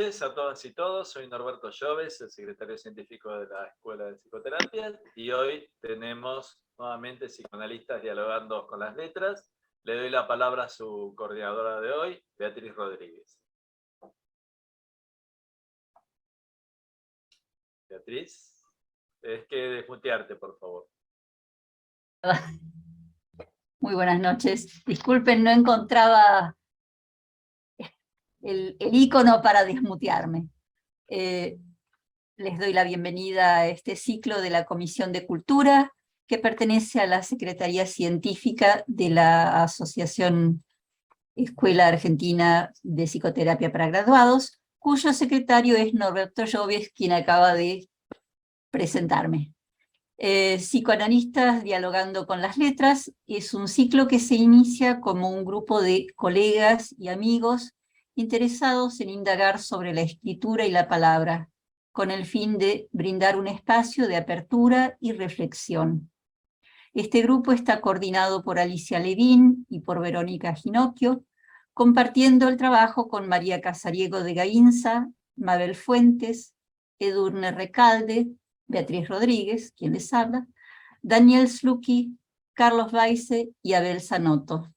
noches a todas y todos. Soy Norberto Lloves, el secretario científico de la Escuela de Psicoterapia, y hoy tenemos nuevamente psicoanalistas dialogando con las letras. Le doy la palabra a su coordinadora de hoy, Beatriz Rodríguez. Beatriz, es que desmutearte, por favor. Muy buenas noches. Disculpen, no encontraba el icono para desmutearme. Les doy la bienvenida a este ciclo de la Comisión de Cultura, que pertenece a la Secretaría Científica de la Asociación Escuela Argentina de Psicoterapia para Graduados, cuyo secretario es Norberto Lloves, quien acaba de presentarme. Psicoanalistas dialogando con las letras es un ciclo que se inicia como un grupo de colegas y amigos interesados en indagar sobre la escritura y la palabra, con el fin de brindar un espacio de apertura y reflexión. Este grupo está coordinado por Alicia Levín y por Verónica Ginocchio, compartiendo el trabajo con María Casariego de Gainza, Mabel Fuentes, Edurne Recalde, Beatriz Rodríguez, quien les habla, Daniel Slucky, Carlos Baise y Abel Zanotto.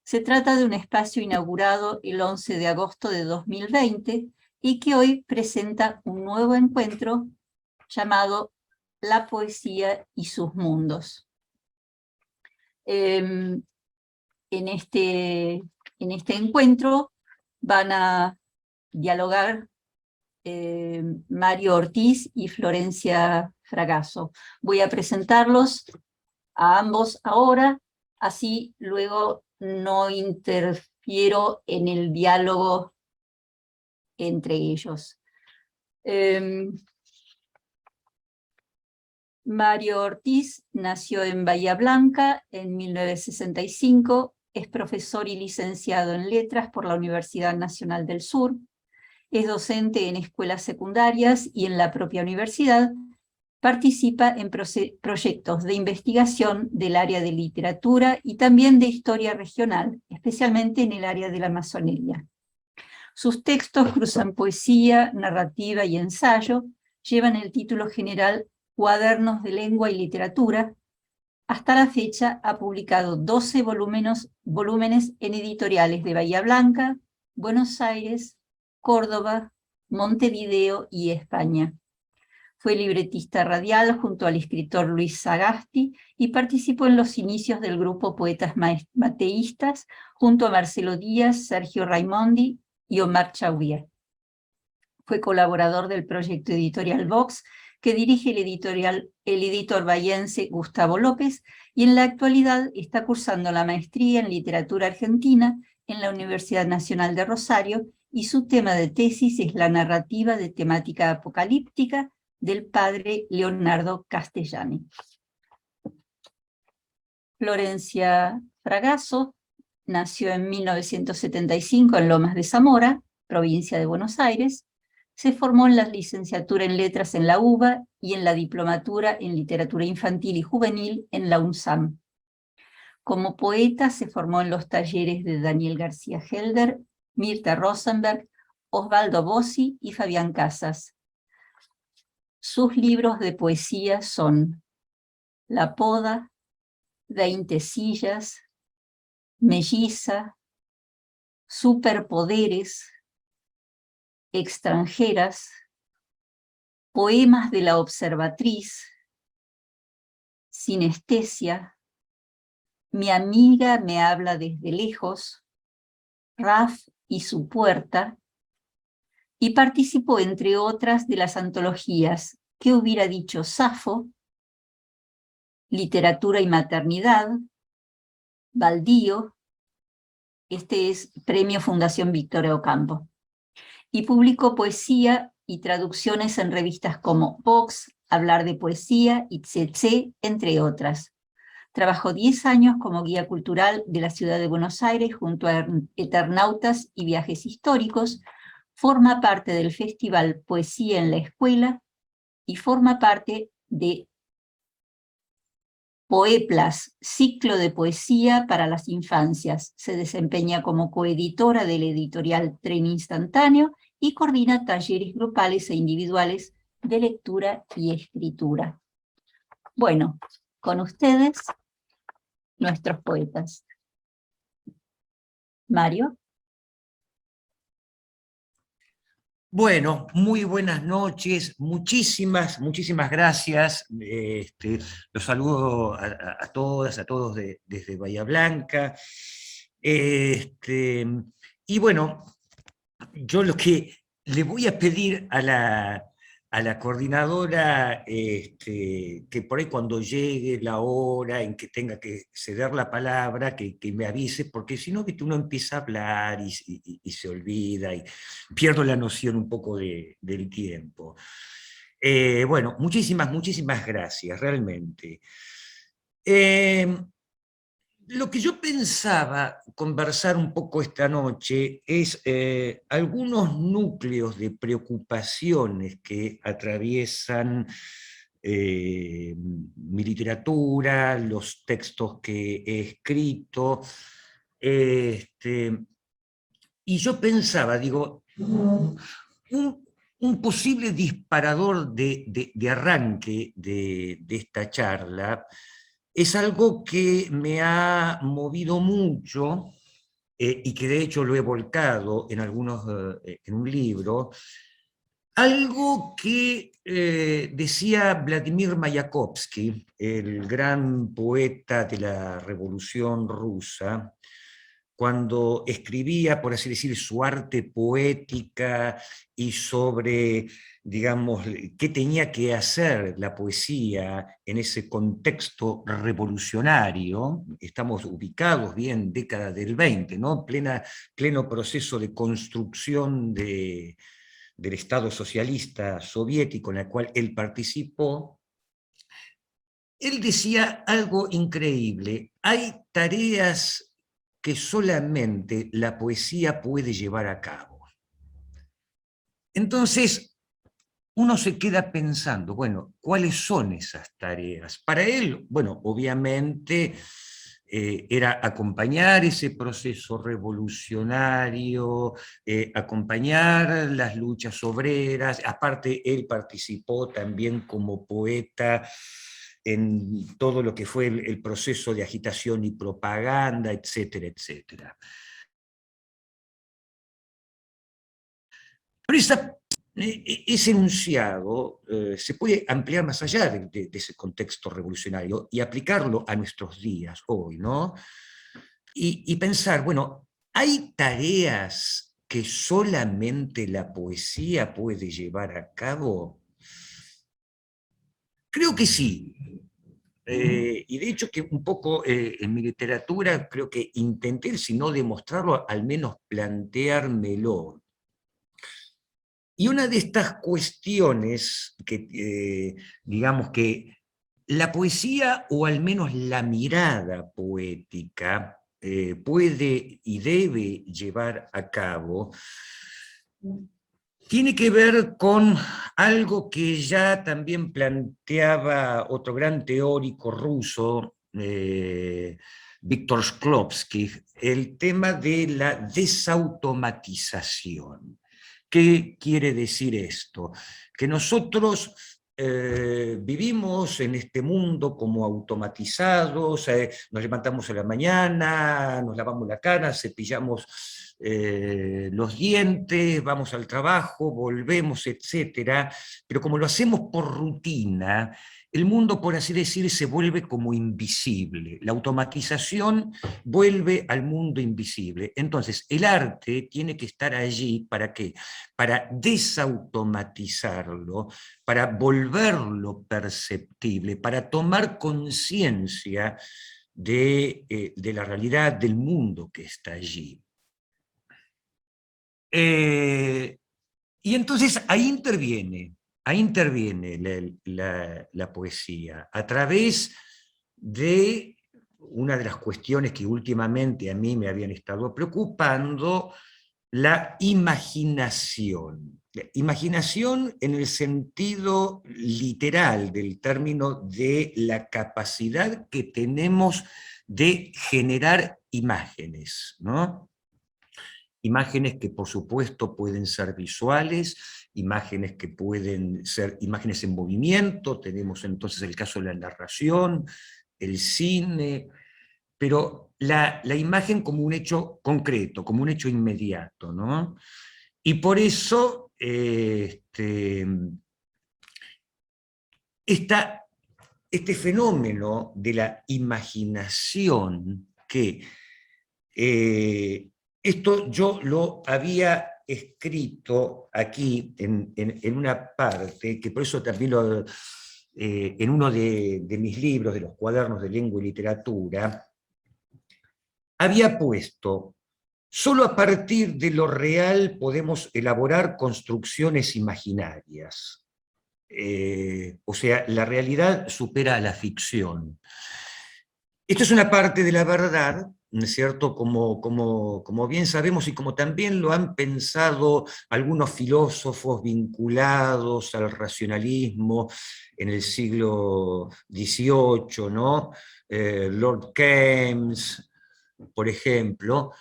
Se trata de un espacio inaugurado el 11 de agosto de 2020 y que hoy presenta un nuevo encuentro llamado La poesía y sus mundos. En este encuentro van a dialogar Mario Ortiz y Florencia Fragasso. Voy a presentarlos a ambos ahora, así luego no interfiero en el diálogo entre ellos. Mario Ortiz nació en Bahía Blanca en 1965, es profesor y licenciado en Letras por la Universidad Nacional del Sur, es docente en escuelas secundarias y en la propia universidad, participa en proyectos de investigación del área de literatura y también de historia regional, especialmente en el área de la Amazonería. Sus textos cruzan poesía, narrativa y ensayo, llevan el título general Cuadernos de Lengua y Literatura. Hasta la fecha ha publicado 12 volúmenes en editoriales de Bahía Blanca, Buenos Aires, Córdoba, Montevideo y España. Fue libretista radial junto al escritor Luis Sagasti y participó en los inicios del grupo Poetas Mateístas junto a Marcelo Díaz, Sergio Raimondi y Omar Chauvier. Fue colaborador del proyecto editorial Vox, que dirige el editor bahiense Gustavo López, y en la actualidad está cursando la maestría en literatura argentina en la Universidad Nacional de Rosario, y su tema de tesis es la narrativa de temática apocalíptica del padre Leonardo Castellani. Florencia Fragasso nació en 1975 en Lomas de Zamora, provincia de Buenos Aires. Se formó en la licenciatura en Letras en la UBA y en la diplomatura en Literatura Infantil y Juvenil en la UNSAM. Como poeta se formó en los talleres de Daniel García Helder, Mirta Rosenberg, Osvaldo Bossi y Fabián Casas. Sus libros de poesía son La Poda, 20 sillas, Melliza, Superpoderes, Extranjeras, Poemas de la Observatriz, Sinestesia, Mi amiga me habla desde lejos, Raf y su puerta, y participó, entre otras, de las antologías ¿Qué hubiera dicho Safo?, Literatura y Maternidad, Baldío, este es Premio Fundación Victoria Ocampo, y publicó poesía y traducciones en revistas como Vox, Hablar de Poesía y Tse, entre otras. Trabajó 10 años como guía cultural de la ciudad de Buenos Aires junto a Eternautas y Viajes Históricos, forma parte del Festival Poesía en la Escuela y forma parte de Poeplas, ciclo de poesía para las infancias. Se desempeña como coeditora del editorial Tren Instantáneo y coordina talleres grupales e individuales de lectura y escritura. Bueno, con ustedes, nuestros poetas. Mario. Bueno, muy buenas noches, muchísimas gracias. Los saludo a todas, a todos desde Bahía Blanca. Y bueno, yo lo que le voy a pedir a la coordinadora, que por ahí cuando llegue la hora en que tenga que ceder la palabra, que me avise, porque si no, uno empieza a hablar y se olvida, y pierdo la noción un poco del tiempo. Bueno, muchísimas gracias, realmente. Lo que yo pensaba conversar un poco esta noche es algunos núcleos de preocupaciones que atraviesan mi literatura, los textos que he escrito. Y yo pensaba, digo, un posible disparador de arranque de esta charla es algo que me ha movido mucho y que de hecho lo he volcado en un libro, algo que decía Vladimir Mayakovsky, el gran poeta de la Revolución Rusa, cuando escribía, por así decir, su arte poética y sobre, digamos, qué tenía que hacer la poesía en ese contexto revolucionario. Estamos ubicados bien década del 20, ¿no? Pleno proceso de construcción del Estado socialista soviético en el cual él participó. Él decía algo increíble: hay tareas que solamente la poesía puede llevar a cabo. Entonces, uno se queda pensando, bueno, ¿cuáles son esas tareas? Para él, bueno, obviamente era acompañar ese proceso revolucionario, acompañar las luchas obreras. Aparte, él participó también como poeta en todo lo que fue el proceso de agitación y propaganda, etcétera, etcétera. Pero ese enunciado se puede ampliar más allá de ese contexto revolucionario y aplicarlo a nuestros días, hoy, ¿no? Y pensar, bueno, ¿hay tareas que solamente la poesía puede llevar a cabo? Creo que sí. Y de hecho que un poco en mi literatura creo que intenté, si no demostrarlo, al menos planteármelo. Y una de estas cuestiones que, digamos que la poesía, o al menos la mirada poética, puede y debe llevar a cabo, tiene que ver con algo que ya también planteaba otro gran teórico ruso, Víctor Shklovsky, el tema de la desautomatización. ¿Qué quiere decir esto? Que nosotros vivimos en este mundo como automatizados, nos levantamos a la mañana, nos lavamos la cara, cepillamos los dientes, vamos al trabajo, volvemos, etcétera, pero como lo hacemos por rutina, el mundo, por así decir, se vuelve como invisible. La automatización vuelve al mundo invisible. Entonces, el arte tiene que estar allí, ¿para qué? Para desautomatizarlo, para volverlo perceptible, para tomar conciencia de la realidad del mundo que está allí. Y entonces ahí interviene la poesía, a través de una de las cuestiones que últimamente a mí me habían estado preocupando, la imaginación. La imaginación en el sentido literal del término, de la capacidad que tenemos de generar imágenes, ¿no? imágenes que por supuesto pueden ser visuales, imágenes que pueden ser imágenes en movimiento, tenemos entonces el caso de la narración, el cine, pero la imagen como un hecho concreto, como un hecho inmediato, ¿no? Y por eso este fenómeno de la imaginación, que esto yo lo había escrito aquí en una parte, que por eso también en uno de mis libros, de los cuadernos de lengua y literatura, había puesto: solo a partir de lo real podemos elaborar construcciones imaginarias. O sea, la realidad supera a la ficción. Esto es una parte de la verdad, ¿no es cierto? Como bien sabemos y como también lo han pensado algunos filósofos vinculados al racionalismo en el siglo XVIII, ¿no? Lord Keynes, por ejemplo.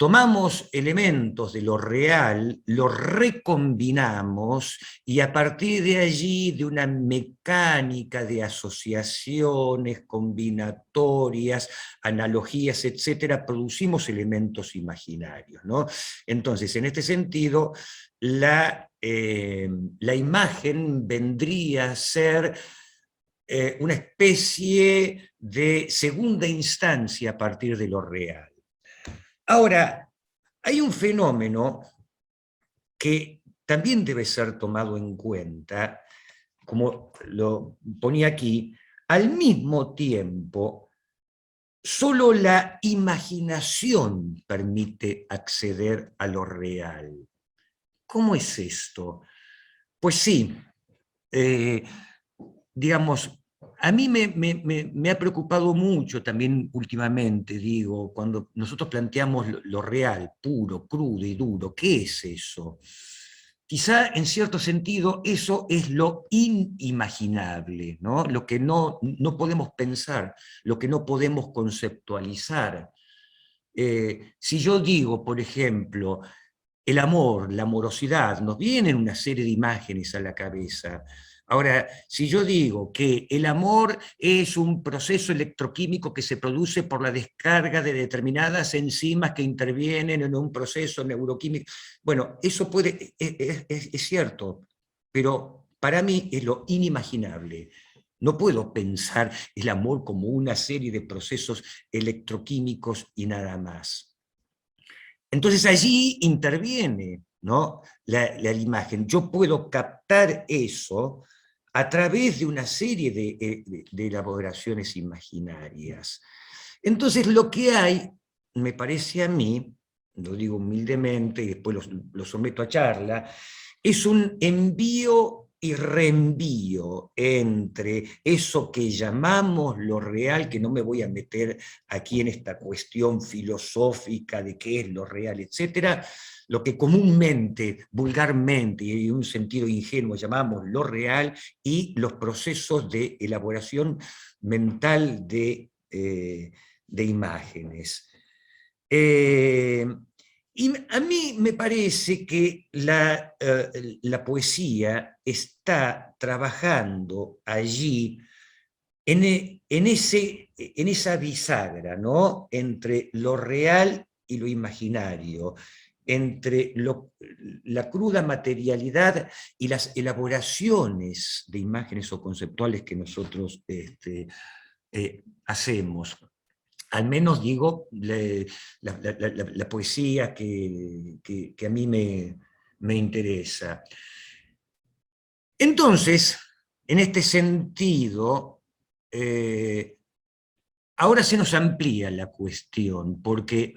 Tomamos elementos de lo real, los recombinamos y a partir de allí, de una mecánica de asociaciones combinatorias, analogías, etcétera, producimos elementos imaginarios, ¿no? Entonces, en este sentido, la imagen vendría a ser una especie de segunda instancia a partir de lo real. Ahora, hay un fenómeno que también debe ser tomado en cuenta, como lo ponía aquí: al mismo tiempo, solo la imaginación permite acceder a lo real. ¿Cómo es esto? Pues sí, digamos, a mí me ha preocupado mucho también últimamente, digo, cuando nosotros planteamos lo real, puro, crudo y duro. ¿Qué es eso? Quizá en cierto sentido eso es lo inimaginable, ¿no? Lo que no podemos pensar, lo que no podemos conceptualizar. Si yo digo, por ejemplo, el amor, la amorosidad, nos vienen una serie de imágenes a la cabeza. Ahora, si yo digo que el amor es un proceso electroquímico que se produce por la descarga de determinadas enzimas que intervienen en un proceso neuroquímico, bueno, eso es cierto, pero para mí es lo inimaginable. No puedo pensar el amor como una serie de procesos electroquímicos y nada más. Entonces allí interviene, ¿no? la imagen. Yo puedo captar eso a través de una serie de elaboraciones imaginarias. Entonces lo que hay, me parece a mí, lo digo humildemente y después lo someto a charla, es un envío y reenvío entre eso que llamamos lo real, que no me voy a meter aquí en esta cuestión filosófica de qué es lo real, etcétera, lo que comúnmente, vulgarmente y en un sentido ingenuo llamamos lo real, y los procesos de elaboración mental de imágenes. Y a mí me parece que la poesía está trabajando allí en esa bisagra, ¿no? Entre lo real y lo imaginario, entre la cruda materialidad y las elaboraciones de imágenes o conceptuales que nosotros hacemos. Al menos digo, la poesía que a mí me interesa. Entonces, en este sentido, ahora se nos amplía la cuestión, porque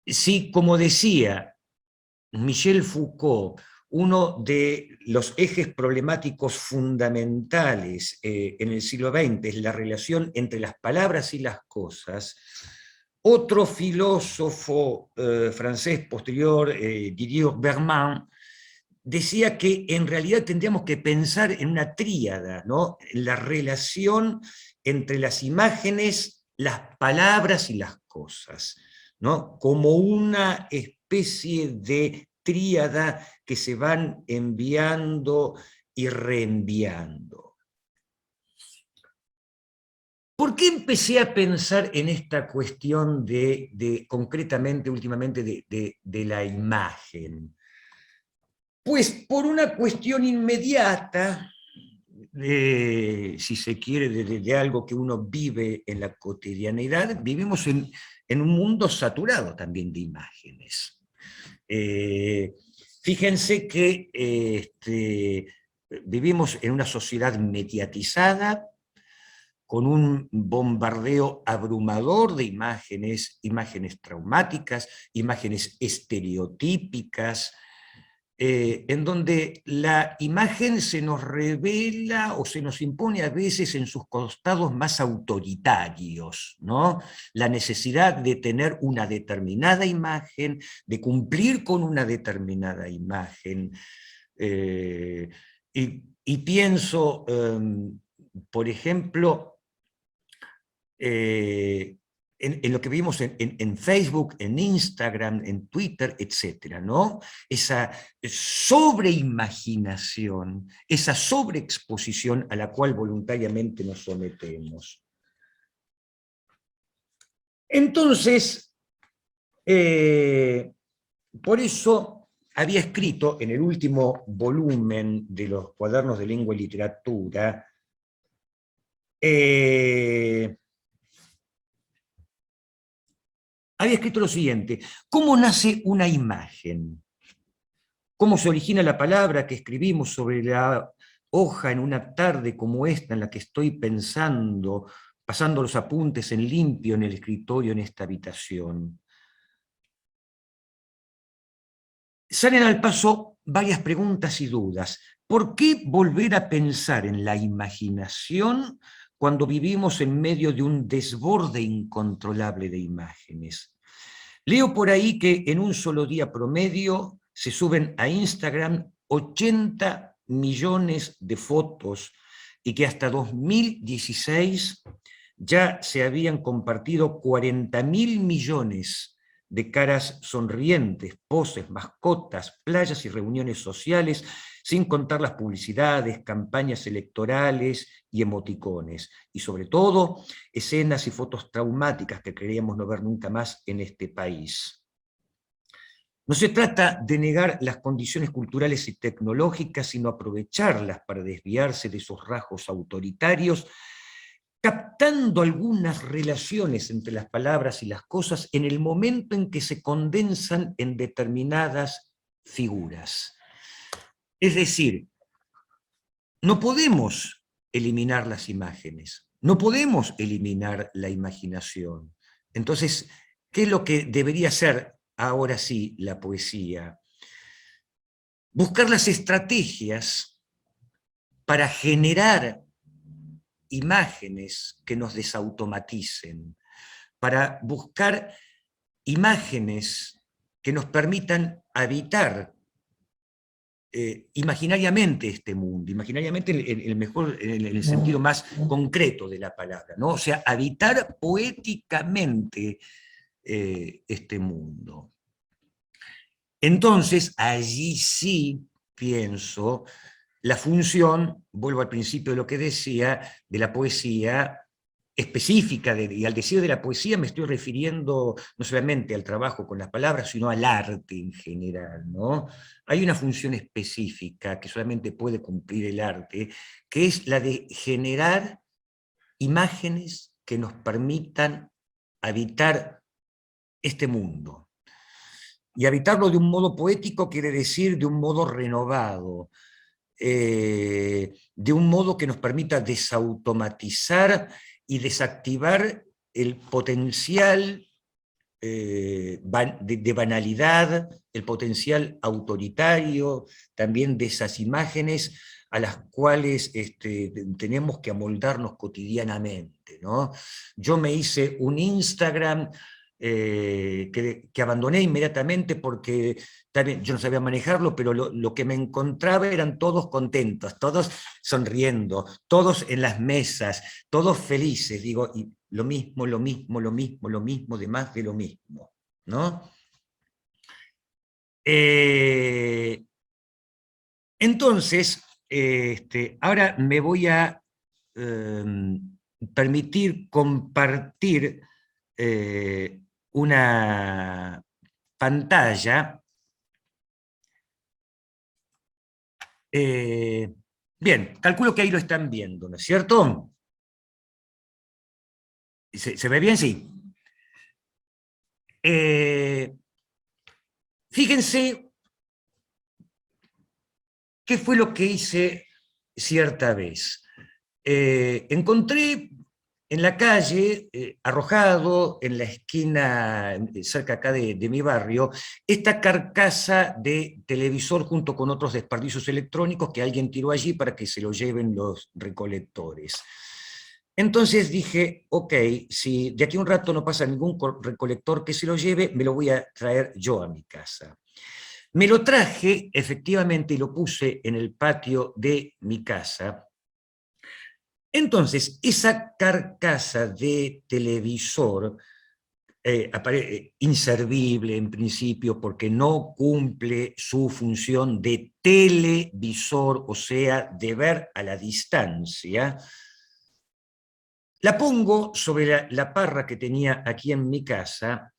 si, como decía Michel Foucault, uno de los ejes problemáticos fundamentales en el siglo XX es la relación entre las palabras y las cosas, otro filósofo francés posterior, Didier Berman, decía que en realidad tendríamos que pensar en una tríada, ¿no? La relación entre las imágenes, las palabras y las cosas. ¿no? Como una especie de tríada que se van enviando y reenviando. ¿Por qué empecé a pensar en esta cuestión concretamente, últimamente, de la imagen? Pues por una cuestión inmediata, si se quiere, de algo que uno vive en la cotidianidad. Vivimos en un mundo saturado también de imágenes. Fíjense que vivimos en una sociedad mediatizada, con un bombardeo abrumador de imágenes, imágenes traumáticas, imágenes estereotípicas, en donde la imagen se nos revela o se nos impone a veces en sus costados más autoritarios, ¿no? La necesidad de tener una determinada imagen, de cumplir con una determinada imagen. Y pienso, por ejemplo, en lo que vimos en Facebook, en Instagram, en Twitter, etcétera, ¿no? Esa sobreimaginación, esa sobreexposición a la cual voluntariamente nos sometemos. Entonces, por eso había escrito en el último volumen de los Cuadernos de Lengua y Literatura, había escrito lo siguiente: ¿cómo nace una imagen? ¿Cómo se origina la palabra que escribimos sobre la hoja en una tarde como esta en la que estoy pensando, pasando los apuntes en limpio en el escritorio en esta habitación? Salen al paso varias preguntas y dudas. ¿Por qué volver a pensar en la imaginación cuando vivimos en medio de un desborde incontrolable de imágenes? Leo por ahí que en un solo día promedio se suben a Instagram 80 millones de fotos y que hasta 2016 ya se habían compartido 40.000 millones de caras sonrientes, poses, mascotas, playas y reuniones sociales, sin contar las publicidades, campañas electorales y emoticones, y sobre todo escenas y fotos traumáticas que creíamos no ver nunca más en este país. No se trata de negar las condiciones culturales y tecnológicas, sino aprovecharlas para desviarse de esos rasgos autoritarios, captando algunas relaciones entre las palabras y las cosas en el momento en que se condensan en determinadas figuras. Es decir, no podemos eliminar las imágenes, no podemos eliminar la imaginación. Entonces, ¿qué es lo que debería ser ahora sí la poesía? Buscar las estrategias para generar imágenes que nos desautomaticen, para buscar imágenes que nos permitan habitar imaginariamente este mundo, imaginariamente en el sentido más concreto de la palabra, ¿no? O sea, habitar poéticamente este mundo. Entonces, allí sí pienso la función, vuelvo al principio de lo que decía, de la poesía específica, y al decir de la poesía me estoy refiriendo no solamente al trabajo con las palabras, sino al arte en general, ¿no? Hay una función específica que solamente puede cumplir el arte, que es la de generar imágenes que nos permitan habitar este mundo. Y habitarlo de un modo poético quiere decir de un modo renovado, de un modo que nos permita desautomatizar y desactivar el potencial de banalidad, el potencial autoritario, también de esas imágenes a las cuales tenemos que amoldarnos cotidianamente, ¿no? Yo me hice un Instagram que abandoné inmediatamente porque también, yo no sabía manejarlo, pero lo que me encontraba eran todos contentos, todos sonriendo, todos en las mesas, todos felices, digo, y lo mismo, de más de lo mismo. ¿no? Entonces, ahora me voy a permitir compartir una pantalla. Bien, calculo que ahí lo están viendo, ¿no es cierto? ¿Se ve bien? Sí. Fíjense qué fue lo que hice cierta vez. Encontré en la calle, arrojado en la esquina, cerca acá de mi barrio, esta carcasa de televisor junto con otros desperdicios electrónicos que alguien tiró allí para que se lo lleven los recolectores. Entonces dije, ok, si de aquí a un rato no pasa ningún recolector que se lo lleve, me lo voy a traer yo a mi casa. Me lo traje, efectivamente, y lo puse en el patio de mi casa. Entonces, esa carcasa de televisor, inservible en principio porque no cumple su función de televisor, o sea, de ver a la distancia, la pongo sobre la parra que tenía aquí en mi casa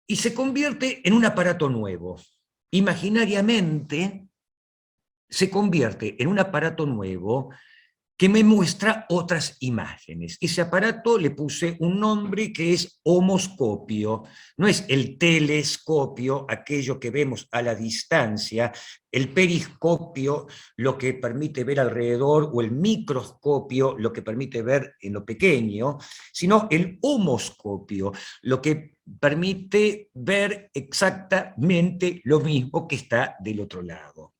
y se convierte en un aparato nuevo. Imaginariamente se convierte en un aparato nuevo que me muestra otras imágenes. Ese aparato le puse un nombre que es homoscopio. No es el telescopio, aquello que vemos a la distancia, el periscopio, lo que permite ver alrededor, o el microscopio, lo que permite ver en lo pequeño, sino el homoscopio, lo que permite ver exactamente lo mismo que está del otro lado.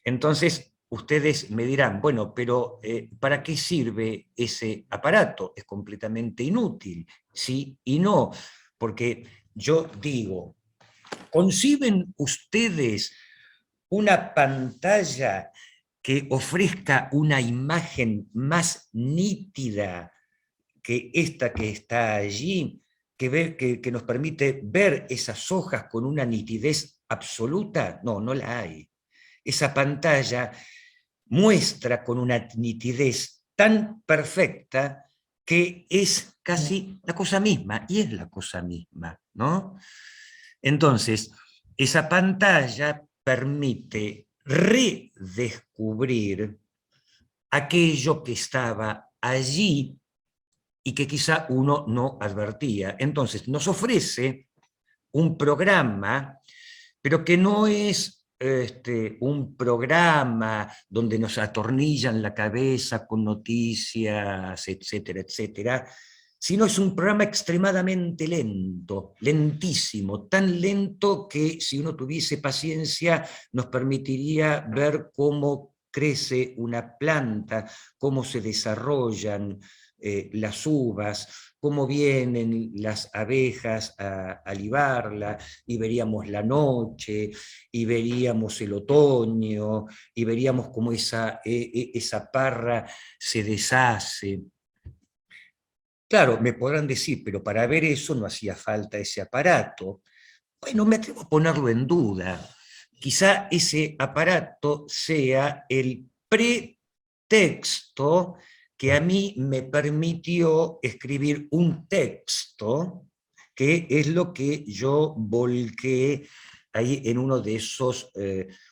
Entonces, ustedes me dirán, bueno, pero ¿para qué sirve ese aparato? Es completamente inútil. Sí y no, porque yo digo, ¿conciben ustedes una pantalla que ofrezca una imagen más nítida que esta que está allí, que nos permite ver esas hojas con una nitidez absoluta? No, no la hay. Esa pantalla muestra con una nitidez tan perfecta que es casi la cosa misma, y es la cosa misma, ¿no? Entonces, esa pantalla permite redescubrir aquello que estaba allí y que quizá uno no advertía. Entonces, nos ofrece un programa, pero que no es un programa donde nos atornillan la cabeza con noticias, etcétera, etcétera, sino es un programa extremadamente lento, lentísimo, tan lento que si uno tuviese paciencia nos permitiría ver cómo crece una planta, cómo se desarrollan las uvas, cómo vienen las abejas a libarla, y veríamos la noche, y veríamos el otoño, y veríamos cómo esa parra se deshace. Claro, me podrán decir, pero para ver eso no hacía falta ese aparato. Bueno, me atrevo a ponerlo en duda. Quizá ese aparato sea el pretexto que a mí me permitió escribir un texto, que es lo que yo volqué ahí en uno de esos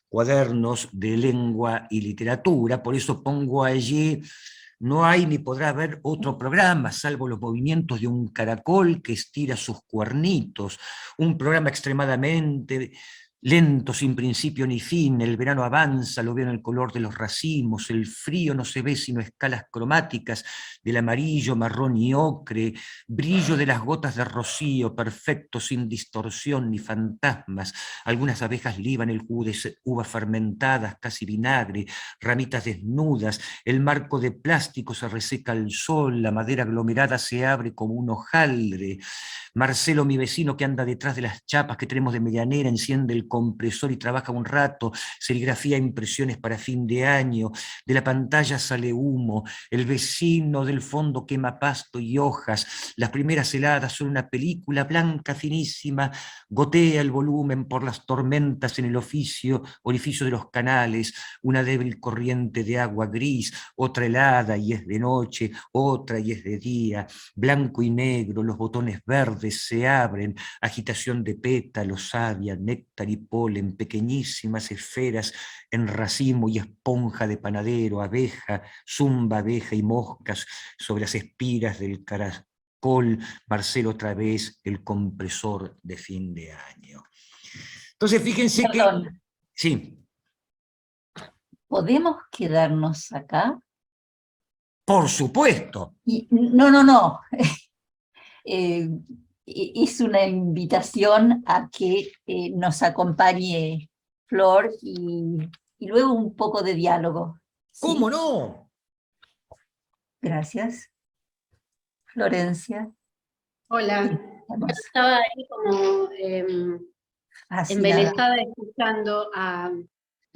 cuadernos de lengua y literatura. Por eso pongo allí: no hay ni podrá haber otro programa, salvo los movimientos de un caracol que estira sus cuernitos, un programa extremadamente lento, sin principio ni fin. El verano avanza, lo veo en el color de los racimos, el frío no se ve sino escalas cromáticas del amarillo, marrón y ocre, brillo de las gotas de rocío, perfecto, sin distorsión ni fantasmas. Algunas abejas liban el jugo de uvas fermentadas, casi vinagre, ramitas desnudas, el marco de plástico se reseca al sol, la madera aglomerada se abre como un hojaldre. Marcelo, mi vecino que anda detrás de las chapas que tenemos de medianera, enciende el compresor y trabaja un rato, serigrafía impresiones para fin de año, de la pantalla sale humo, el vecino del fondo quema pasto y hojas, las primeras heladas son una película blanca finísima, gotea el volumen por las tormentas en el orificio de los canales, una débil corriente de agua gris, otra helada y es de noche, otra y es de día, blanco y negro, los botones verdes se abren, agitación de pétalos, savia, néctar y polen, pequeñísimas esferas en racimo y esponja de panadero, abeja, zumba, abeja y moscas sobre las espiras del caracol, Marcelo otra vez, el compresor de fin de año. Entonces, fíjense que... Perdón, Sí, ¿podemos quedarnos acá? por supuesto. No. Eh, es una invitación a que nos acompañe Flor y luego un poco de diálogo. ¿Cómo ¿Sí? no? Gracias. Florencia. Hola, Estamos estaba ahí como fascinadas. embelesada escuchando a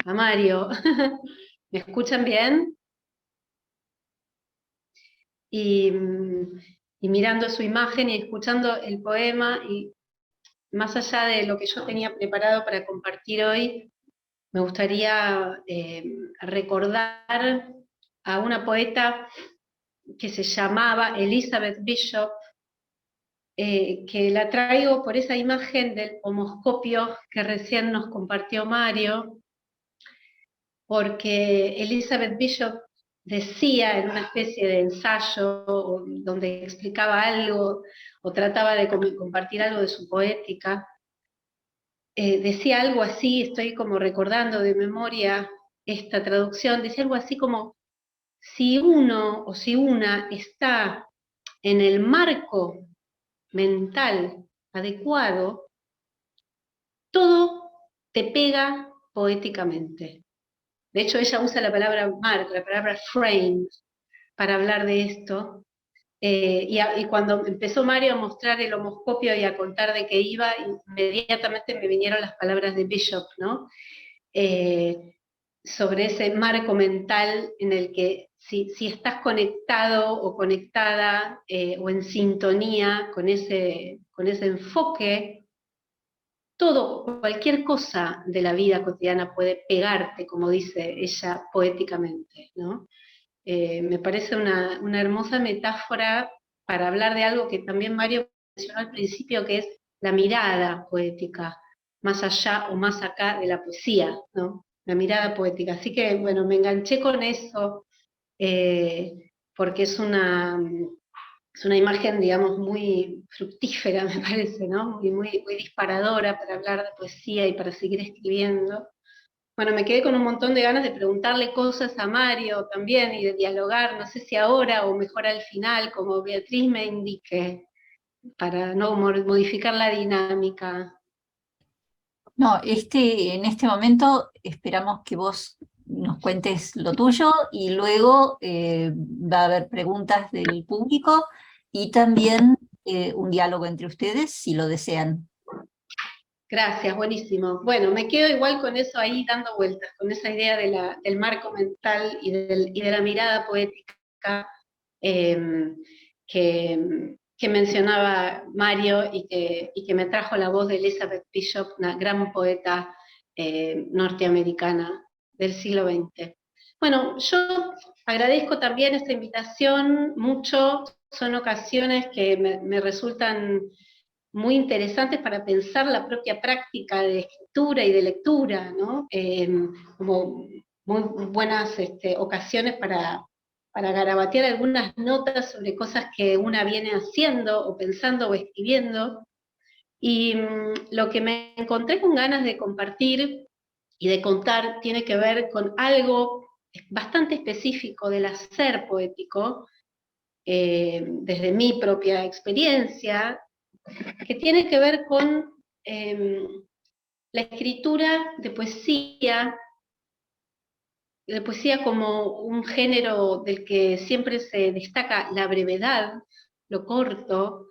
Mario. ¿Me escuchan bien? Y, y mirando su imagen y escuchando el poema, y más allá de lo que yo tenía preparado para compartir hoy, me gustaría recordar a una poeta que se llamaba Elizabeth Bishop, que la traigo por esa imagen del homoscopio que recién nos compartió Mario, porque Elizabeth Bishop decía en una especie de ensayo donde explicaba algo o trataba de compartir algo de su poética, decía algo así, estoy como recordando de memoria esta traducción, decía algo así como, si uno o si una está en el marco mental adecuado, todo te pega poéticamente. De hecho, ella usa la palabra marco, la palabra frame, para hablar de esto. Y cuando empezó Mario a mostrar el homoscopio y a contar de qué iba, inmediatamente me vinieron las palabras de Bishop, ¿no? Sobre ese marco mental en el que si estás conectado o conectada o en sintonía con ese enfoque, todo, cualquier cosa de la vida cotidiana puede pegarte, como dice ella poéticamente, ¿no? Me parece una hermosa metáfora para hablar de algo que también Mario mencionó al principio, que es la mirada poética, más allá o más acá de la poesía, ¿no? La mirada poética. Así que, bueno, me enganché con eso, porque es una imagen, digamos, muy fructífera, me parece, ¿no? Muy disparadora para hablar de poesía y para seguir escribiendo. Bueno, me quedé con un montón de ganas de preguntarle cosas a Mario también y de dialogar, no sé si ahora o mejor al final, como Beatriz me indique, para no modificar la dinámica. No, en este momento esperamos que vos nos cuentes lo tuyo y luego va a haber preguntas del público y también un diálogo entre ustedes si lo desean. Gracias, buenísimo. Bueno, me quedo igual con eso ahí dando vueltas, con esa idea del marco mental y de la mirada poética que mencionaba Mario y que me trajo la voz de Elizabeth Bishop, una gran poeta norteamericana del siglo XX. Bueno, yo agradezco también esta invitación mucho, son ocasiones que me resultan muy interesantes para pensar la propia práctica de escritura y de lectura, ¿no? Como muy buenas ocasiones para garabatear algunas notas sobre cosas que una viene haciendo o pensando o escribiendo. Y lo que me encontré con ganas de compartir y de contar tiene que ver con algo bastante específico del hacer poético, desde mi propia experiencia, que tiene que ver con la escritura de poesía como un género del que siempre se destaca la brevedad, lo corto,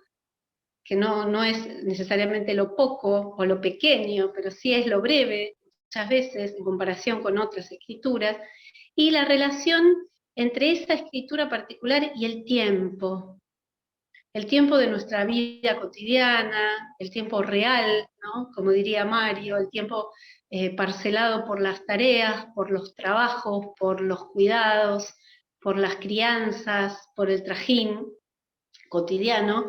que no es necesariamente lo poco o lo pequeño, pero sí es lo breve, muchas veces en comparación con otras escrituras, y la relación entre esa escritura particular y el tiempo de nuestra vida cotidiana, el tiempo real, ¿no? Como diría Mario, el tiempo parcelado por las tareas, por los trabajos, por los cuidados, por las crianzas, por el trajín cotidiano,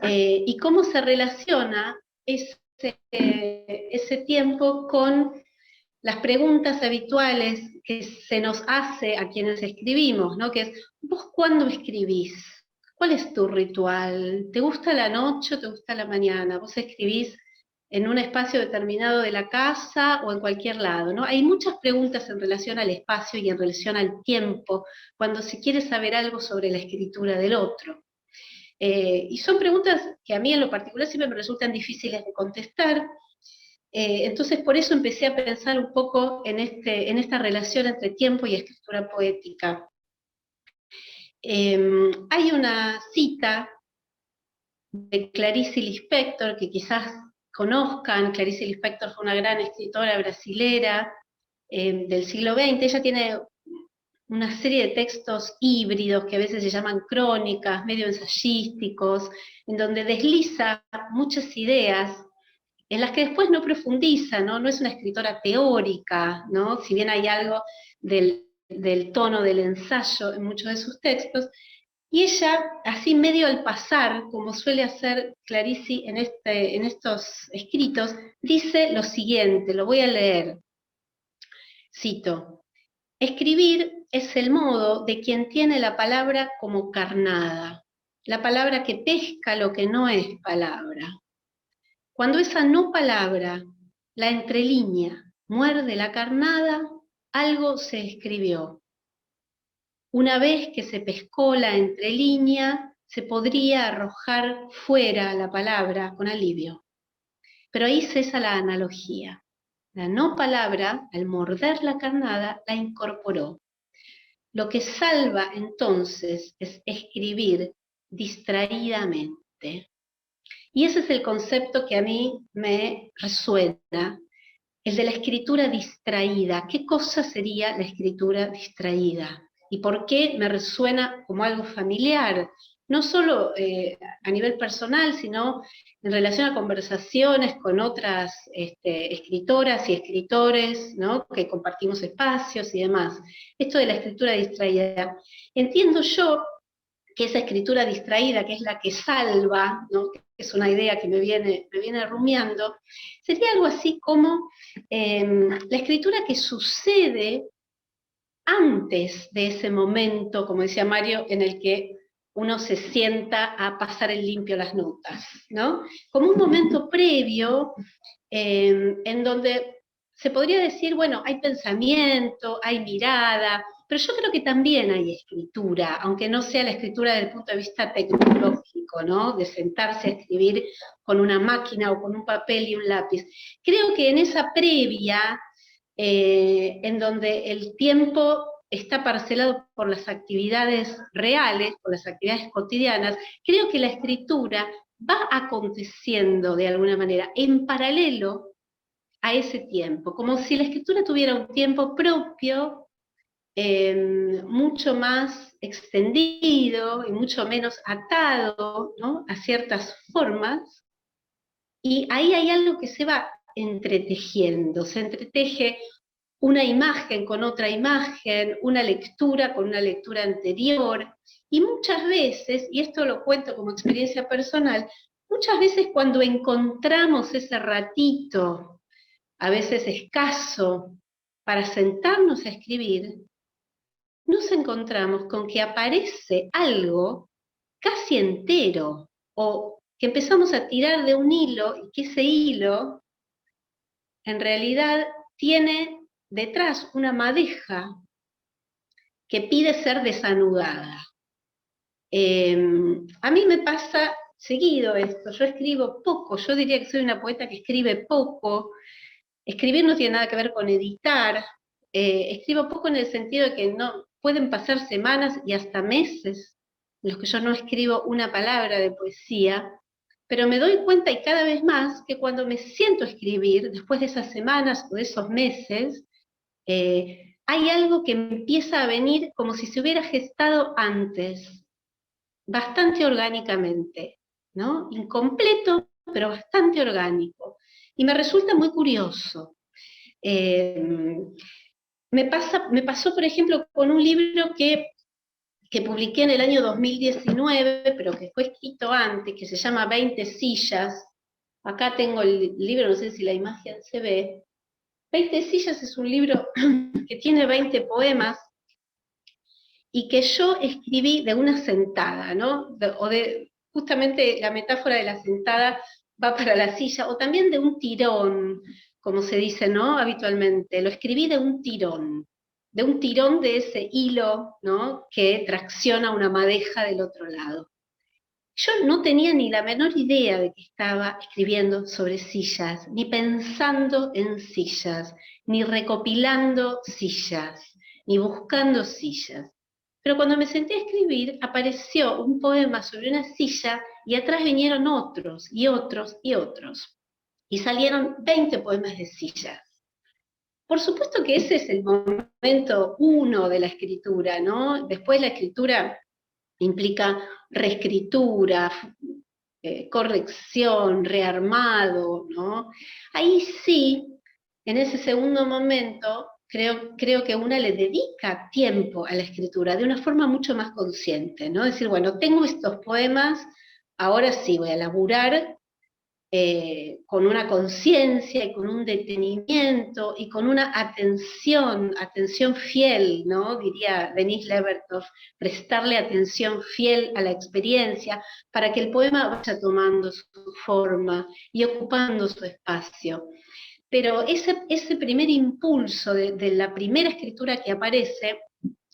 y cómo se relaciona ese tiempo con las preguntas habituales que se nos hace a quienes escribimos, ¿no? Que es, ¿vos cuándo escribís? ¿Cuál es tu ritual? ¿Te gusta la noche o te gusta la mañana? ¿Vos escribís en un espacio determinado de la casa o en cualquier lado, ¿no? Hay muchas preguntas en relación al espacio y en relación al tiempo, cuando se quiere saber algo sobre la escritura del otro. Y son preguntas que a mí en lo particular siempre me resultan difíciles de contestar, entonces por eso empecé a pensar un poco en esta relación entre tiempo y escritura poética. Hay una cita de Clarice Lispector, que quizás conozcan. Clarice Lispector fue una gran escritora brasilera del siglo XX. Ella tiene una serie de textos híbridos que a veces se llaman crónicas, medio ensayísticos, en donde desliza muchas ideas en las que después no profundiza, ¿no? No es una escritora teórica, ¿no? Si bien hay algo del tono del ensayo en muchos de sus textos, y ella, así medio al pasar, como suele hacer Clarice en estos escritos, dice lo siguiente, lo voy a leer, cito: escribir es el modo de quien tiene la palabra como carnada, la palabra que pesca lo que no es palabra. Cuando esa no palabra, la entrelínea, muerde la carnada, algo se escribió. Una vez que se pescó la entrelínea, se podría arrojar fuera la palabra con alivio. Pero ahí cesa la analogía. La no palabra, al morder la carnada, la incorporó. Lo que salva entonces es escribir distraídamente. Y ese es el concepto que a mí me resuena, el de la escritura distraída. ¿Qué cosa sería la escritura distraída? ¿Y por qué me resuena como algo familiar? No solo a nivel personal, sino en relación a conversaciones con otras escritoras y escritores, ¿no? Que compartimos espacios y demás. Esto de la escritura distraída. Entiendo yo que esa escritura distraída, que es la que salva, ¿no? Que es una idea que me viene rumiando, sería algo así como la escritura que sucede antes de ese momento, como decía Mario, en el que uno se sienta a pasar en limpio las notas, ¿no? Como un momento previo en donde se podría decir, bueno, hay pensamiento, hay mirada, pero yo creo que también hay escritura, aunque no sea la escritura desde el punto de vista tecnológico, ¿no? De sentarse a escribir con una máquina o con un papel y un lápiz. Creo que en esa previa, en donde el tiempo está parcelado por las actividades reales, por las actividades cotidianas, creo que la escritura va aconteciendo de alguna manera en paralelo a ese tiempo, como si la escritura tuviera un tiempo propio, mucho más extendido y mucho menos atado, ¿no? A ciertas formas, y ahí hay algo que se va entretejiendo, se entreteje una imagen con otra imagen, una lectura con una lectura anterior, y muchas veces, y esto lo cuento como experiencia personal, muchas veces cuando encontramos ese ratito, a veces escaso, para sentarnos a escribir, nos encontramos con que aparece algo casi entero, o que empezamos a tirar de un hilo, y que ese hilo en realidad tiene detrás una madeja que pide ser desanudada. A mí me pasa seguido esto, yo escribo poco, yo diría que soy una poeta que escribe poco. Escribir no tiene nada que ver con editar, escribo poco en el sentido de que no pueden pasar semanas y hasta meses en los que yo no escribo una palabra de poesía, pero me doy cuenta y cada vez más que cuando me siento a escribir, después de esas semanas o de esos meses, hay algo que empieza a venir como si se hubiera gestado antes, bastante orgánicamente, ¿no? Incompleto, pero bastante orgánico. Y me resulta muy curioso. Me pasó, por ejemplo, con un libro que publiqué en el año 2019, pero que fue escrito antes, que se llama 20 sillas. Acá tengo el libro, no sé si la imagen se ve. 20 sillas es un libro que tiene 20 poemas y que yo escribí de una sentada, ¿no? Justamente la metáfora de la sentada va para la silla, o también de un tirón, como se dice, ¿no? Habitualmente. Lo escribí de un tirón de ese hilo, ¿no? Que tracciona una madeja del otro lado. Yo no tenía ni la menor idea de que estaba escribiendo sobre sillas, ni pensando en sillas, ni recopilando sillas, ni buscando sillas. Pero cuando me senté a escribir, apareció un poema sobre una silla y atrás vinieron otros, y otros, y otros. Y salieron 20 poemas de sillas. Por supuesto que ese es el momento uno de la escritura, ¿no? Después la escritura implica reescritura, corrección, rearmado, ¿no? Ahí sí, en ese segundo momento, creo que una le dedica tiempo a la escritura de una forma mucho más consciente, ¿no? Decir, bueno, tengo estos poemas, ahora sí voy a laburar con una conciencia y con un detenimiento y con una atención fiel, ¿no? Diría Denise Levertov, prestarle atención fiel a la experiencia para que el poema vaya tomando su forma y ocupando su espacio. Pero ese primer impulso de la primera escritura que aparece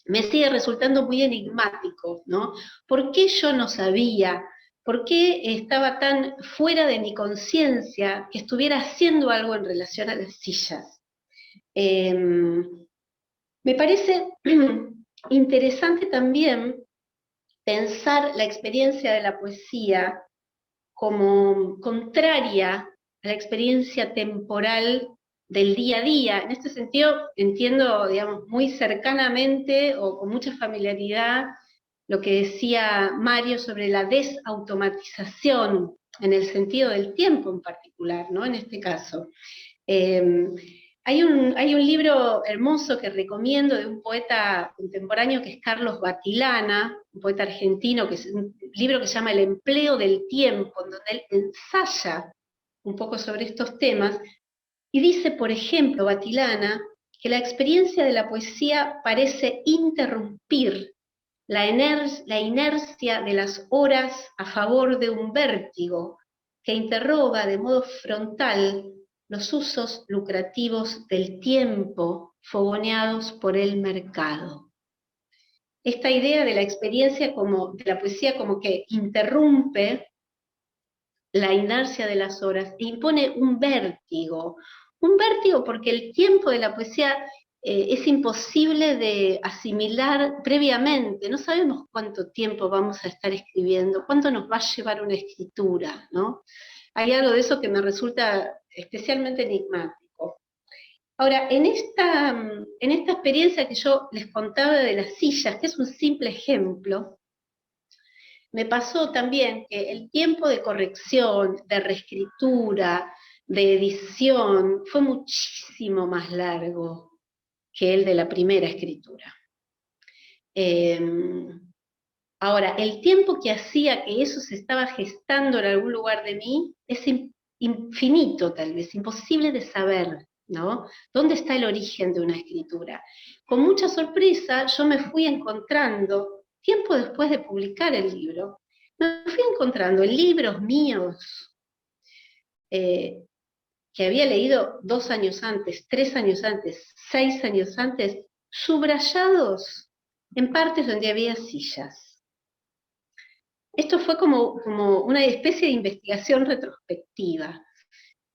me sigue resultando muy enigmático, ¿no? ¿Por qué yo no sabía? ¿Por qué estaba tan fuera de mi conciencia que estuviera haciendo algo en relación a las sillas? Me parece interesante también pensar la experiencia de la poesía como contraria a la experiencia temporal del día a día. En este sentido, entiendo, digamos, muy cercanamente o con mucha familiaridad lo que decía Mario sobre la desautomatización en el sentido del tiempo en particular, ¿no? En este caso. Hay un libro hermoso que recomiendo de un poeta contemporáneo que es Carlos Batilana, un poeta argentino, que es un libro que se llama El empleo del tiempo, en donde él ensaya un poco sobre estos temas, y dice, por ejemplo, Batilana, que la experiencia de la poesía parece interrumpir la inercia de las horas a favor de un vértigo que interroga de modo frontal los usos lucrativos del tiempo fogoneados por el mercado. Esta idea de la experiencia de la poesía como que interrumpe la inercia de las horas e impone un vértigo porque el tiempo de la poesía es imposible de asimilar previamente, no sabemos cuánto tiempo vamos a estar escribiendo, cuánto nos va a llevar una escritura, ¿no? Hay algo de eso que me resulta especialmente enigmático. Ahora, en esta experiencia que yo les contaba de las sillas, que es un simple ejemplo, me pasó también que el tiempo de corrección, de reescritura, de edición, fue muchísimo más largo que el de la primera escritura. Ahora, el tiempo que hacía que eso se estaba gestando en algún lugar de mí es infinito tal vez, imposible de saber, ¿no? ¿Dónde está el origen de una escritura? Con mucha sorpresa yo me fui encontrando, tiempo después de publicar el libro, me fui encontrando en libros míos que había leído 2 años antes, 3 años antes, 6 años antes, subrayados en partes donde había sillas. Esto fue como una especie de investigación retrospectiva.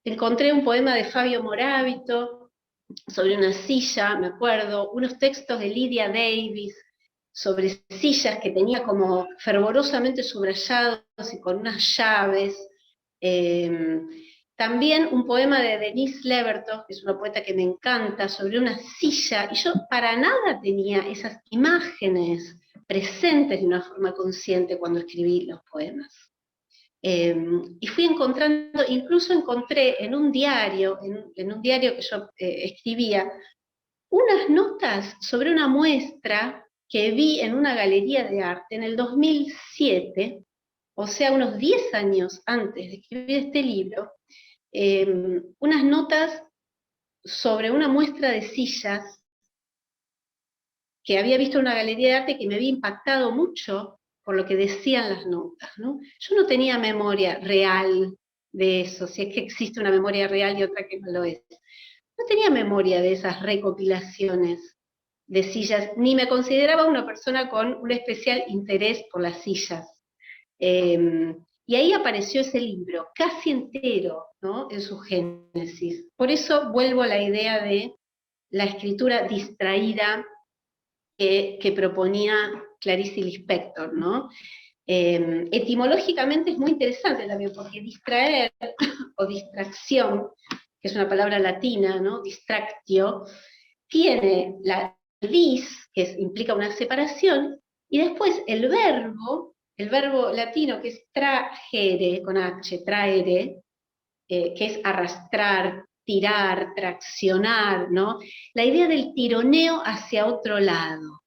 Encontré un poema de Fabio Moravito sobre una silla, me acuerdo, unos textos de Lydia Davis sobre sillas que tenía como fervorosamente subrayados y con unas llaves. También un poema de Denise Levertov, que es una poeta que me encanta, sobre una silla, y yo para nada tenía esas imágenes presentes de una forma consciente cuando escribí los poemas. Y fui encontrando, incluso encontré en un diario, en un diario que yo escribía, unas notas sobre una muestra que vi en una galería de arte en el 2007, o sea, unos 10 años antes de escribir este libro, unas notas sobre una muestra de sillas que había visto en una galería de arte que me había impactado mucho por lo que decían las notas, ¿no? Yo no tenía memoria real de eso, si es que existe una memoria real y otra que no lo es. No tenía memoria de esas recopilaciones de sillas, ni me consideraba una persona con un especial interés por las sillas. Y ahí apareció ese libro, casi entero, ¿no?, en su génesis. Por eso vuelvo a la idea de la escritura distraída que proponía Clarice Lispector, ¿no? Etimológicamente es muy interesante también, porque distraer o distracción, que es una palabra latina, ¿no?, distractio, tiene la dis, que implica una separación, y después el verbo latino que es tragere, con H, traere, que es arrastrar, tirar, traccionar, ¿no? La idea del tironeo hacia otro lado.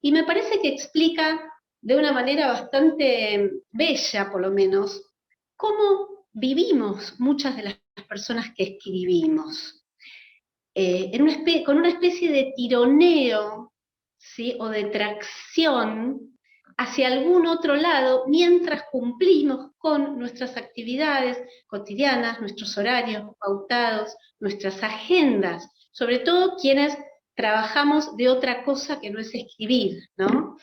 Y me parece que explica de una manera bastante bella, por lo menos, cómo vivimos muchas de las personas que escribimos. Con una especie de tironeo, ¿sí?, o de tracción hacia algún otro lado, mientras cumplimos con nuestras actividades cotidianas, nuestros horarios pautados, nuestras agendas, sobre todo quienes trabajamos de otra cosa que no es escribir, ¿no?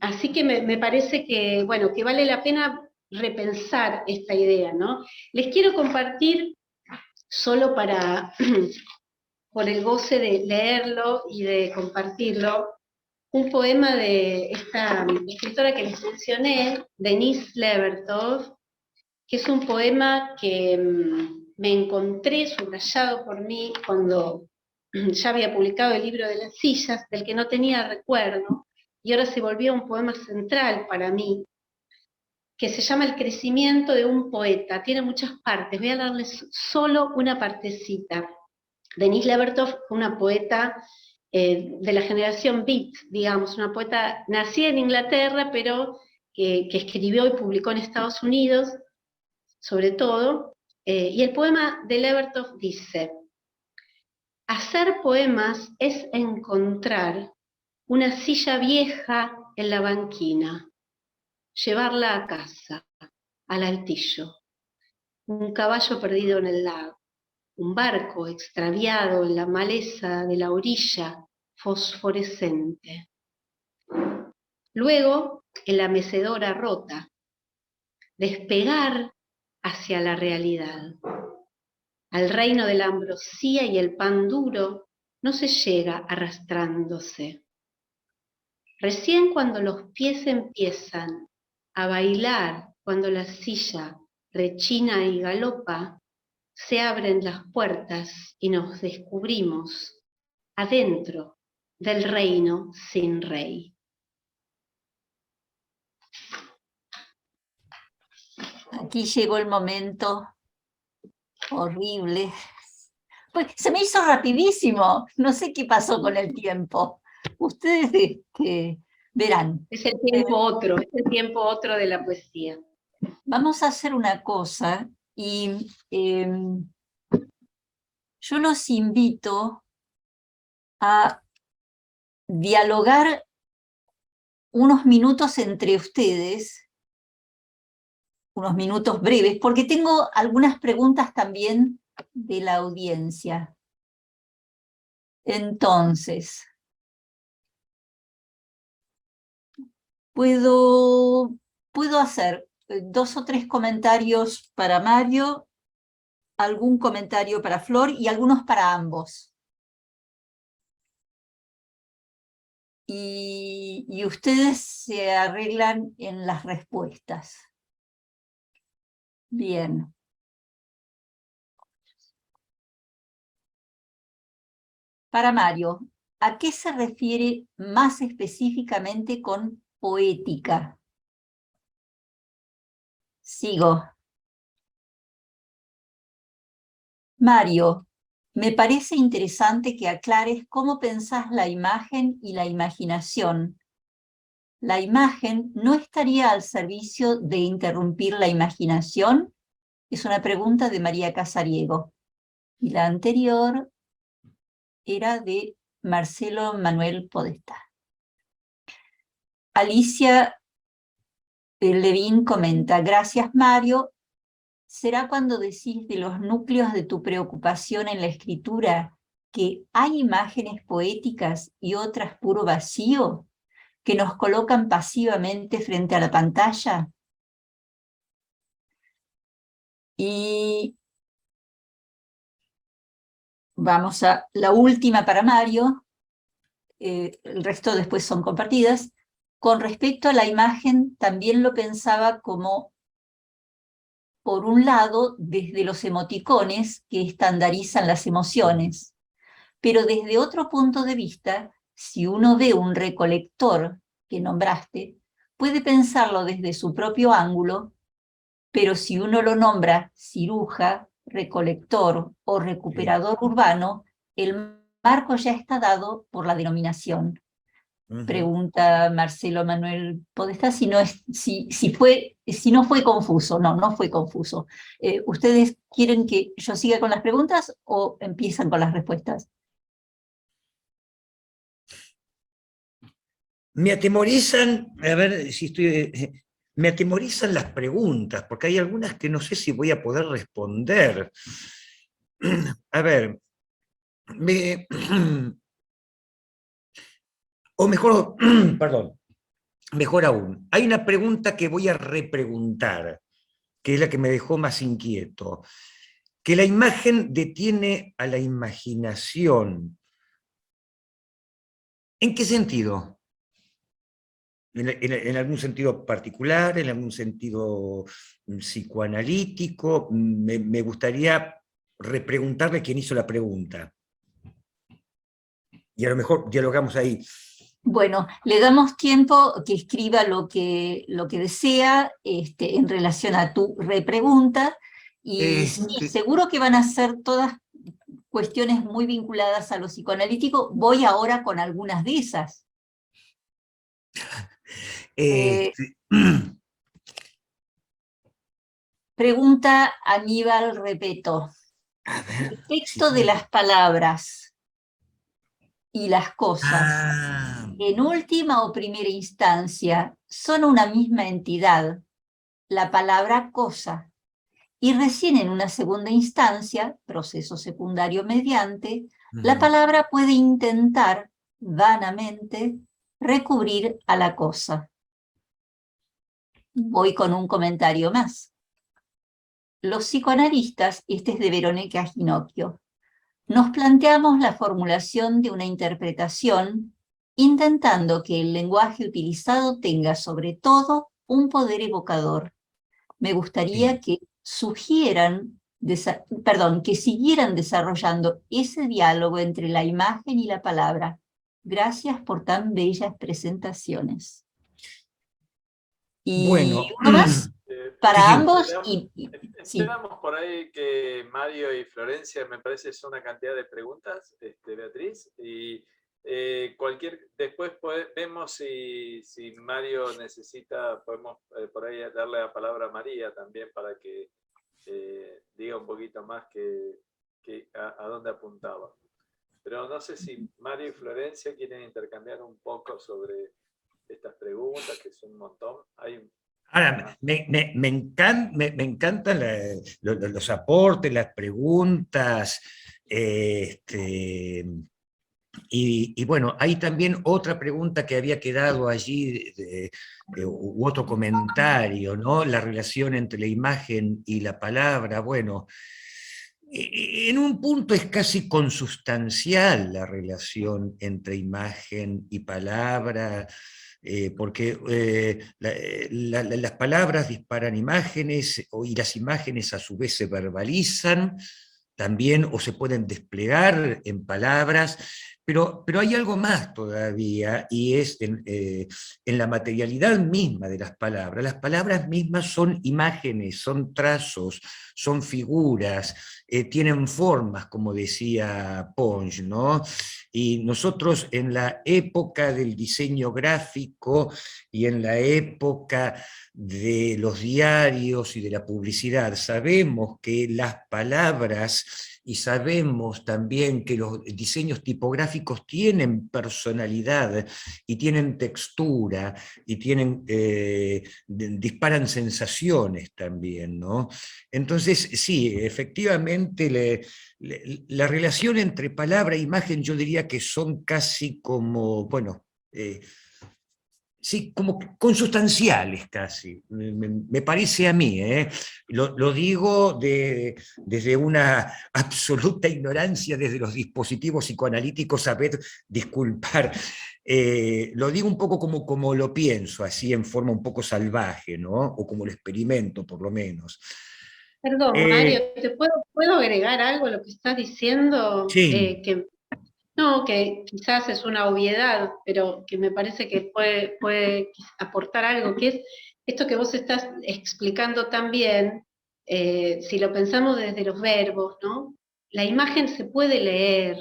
Así que me parece que, bueno, que vale la pena repensar esta idea, ¿no? Les quiero compartir, solo por el goce de leerlo y de compartirlo, un poema de esta escritora que les mencioné, Denise Levertov, que es un poema que me encontré subrayado por mí cuando ya había publicado el libro de las sillas, del que no tenía recuerdo, y ahora se volvió un poema central para mí, que se llama El crecimiento de un poeta. Tiene muchas partes, voy a darles solo una partecita. Denise Levertov fue una poeta de la generación Beat, digamos, una poeta nacida en Inglaterra, pero que escribió y publicó en Estados Unidos, sobre todo, y el poema de Levertov dice: hacer poemas es encontrar una silla vieja en la banquina, llevarla a casa, al altillo, un caballo perdido en el lago, un barco extraviado en la maleza de la orilla fosforescente. Luego, en la mecedora rota, despegar hacia la realidad. Al reino de la ambrosía y el pan duro no se llega arrastrándose. Recién cuando los pies empiezan a bailar, cuando la silla rechina y galopa, se abren las puertas y nos descubrimos adentro del reino sin rey. Aquí llegó el momento horrible. Pues se me hizo rapidísimo, no sé qué pasó con el tiempo. Ustedes verán. Es el tiempo otro de la poesía. Vamos a hacer una cosa y yo los invito a dialogar unos minutos entre ustedes, unos minutos breves, porque tengo algunas preguntas también de la audiencia. Entonces, puedo hacer 2 o 3 comentarios para Mario, algún comentario para Flor y algunos para ambos. Y ustedes se arreglan en las respuestas. Bien. Para Mario, ¿a qué se refiere más específicamente con poética? Sigo. Mario, me parece interesante que aclares cómo pensás la imagen y la imaginación. ¿La imagen no estaría al servicio de interrumpir la imaginación? Es una pregunta de María Casariego. Y la anterior era de Marcelo Manuel Podestá. Alicia Levín comenta, gracias Mario, ¿será cuando decís de los núcleos de tu preocupación en la escritura que hay imágenes poéticas y otras puro vacío que nos colocan pasivamente frente a la pantalla? Y vamos a la última para Mario, el resto después son compartidas. Con respecto a la imagen, también lo pensaba como, por un lado, desde los emoticones que estandarizan las emociones, pero desde otro punto de vista, si uno ve un recolector que nombraste, puede pensarlo desde su propio ángulo, pero si uno lo nombra ciruja, recolector o recuperador urbano, el marco ya está dado por la denominación. Pregunta Marcelo Manuel Podestá si no fue confuso. No, no fue confuso. ¿Ustedes quieren que yo siga con las preguntas o empiezan con las respuestas? Me atemorizan, a ver si estoy... Me atemorizan las preguntas, porque hay algunas que no sé si voy a poder responder. A ver, o mejor, perdón, mejor aún, hay una pregunta que voy a repreguntar, que es la que me dejó más inquieto. Que la imagen detiene a la imaginación. ¿En qué sentido? ¿En algún sentido particular? ¿En algún sentido psicoanalítico? Me gustaría repreguntarle a quien hizo la pregunta. Y a lo mejor dialogamos ahí. Bueno, le damos tiempo que escriba lo que desea en relación a tu repregunta, y sí, seguro que van a ser todas cuestiones muy vinculadas a lo psicoanalítico. Voy ahora con algunas de esas. Pregunta Aníbal Repeto. El texto de las palabras y las cosas, en última o primera instancia, son una misma entidad, la palabra cosa, y recién en una segunda instancia, proceso secundario mediante, la palabra puede intentar, vanamente, recubrir a la cosa. Voy con un comentario más. Los psicoanalistas, este es de Verónica Ginocchio, nos planteamos la formulación de una interpretación intentando que el lenguaje utilizado tenga sobre todo un poder evocador. Me gustaría que siguieran desarrollando ese diálogo entre la imagen y la palabra. Gracias por tan bellas presentaciones. Y bueno, uno más para sí. ambos. Esperamos por ahí que Mario y Florencia, me parece, son una cantidad de preguntas, Beatriz, y después vemos si Mario necesita, podemos por ahí darle la palabra a María también para que diga un poquito más a dónde apuntaba. Pero no sé si Mario y Florencia quieren intercambiar un poco sobre estas preguntas, que son un montón. Ahora, me encantan los aportes, las preguntas, y bueno, hay también otra pregunta que había quedado allí, u otro comentario, ¿no? La relación entre la imagen y la palabra. Bueno, en un punto es casi consustancial la relación entre imagen y palabra. porque las palabras disparan imágenes y las imágenes a su vez se verbalizan también o se pueden desplegar en palabras, pero hay algo más todavía, y es en la materialidad misma de las palabras. Las palabras mismas son imágenes, son trazos, son figuras, tienen formas, como decía Ponge, ¿no? Y nosotros en la época del diseño gráfico y en la época de los diarios y de la publicidad, sabemos que las palabras y sabemos también que los diseños tipográficos tienen personalidad y tienen textura y tienen, disparan sensaciones también, ¿no? Entonces, sí, efectivamente, la relación entre palabra e imagen yo diría que son casi como, bueno, sí, como consustanciales casi, me parece a mí, ¿eh? Lo digo desde una absoluta ignorancia desde los dispositivos psicoanalíticos, saber disculpar. Lo digo un poco como lo pienso, así en forma un poco salvaje, ¿no? O como lo experimento, por lo menos. Perdón, Mario, ¿puedo agregar algo a lo que estás diciendo? Sí, No, que quizás es una obviedad, pero que me parece que puede aportar algo, que es esto que vos estás explicando también, si lo pensamos desde los verbos, ¿no? La imagen se puede leer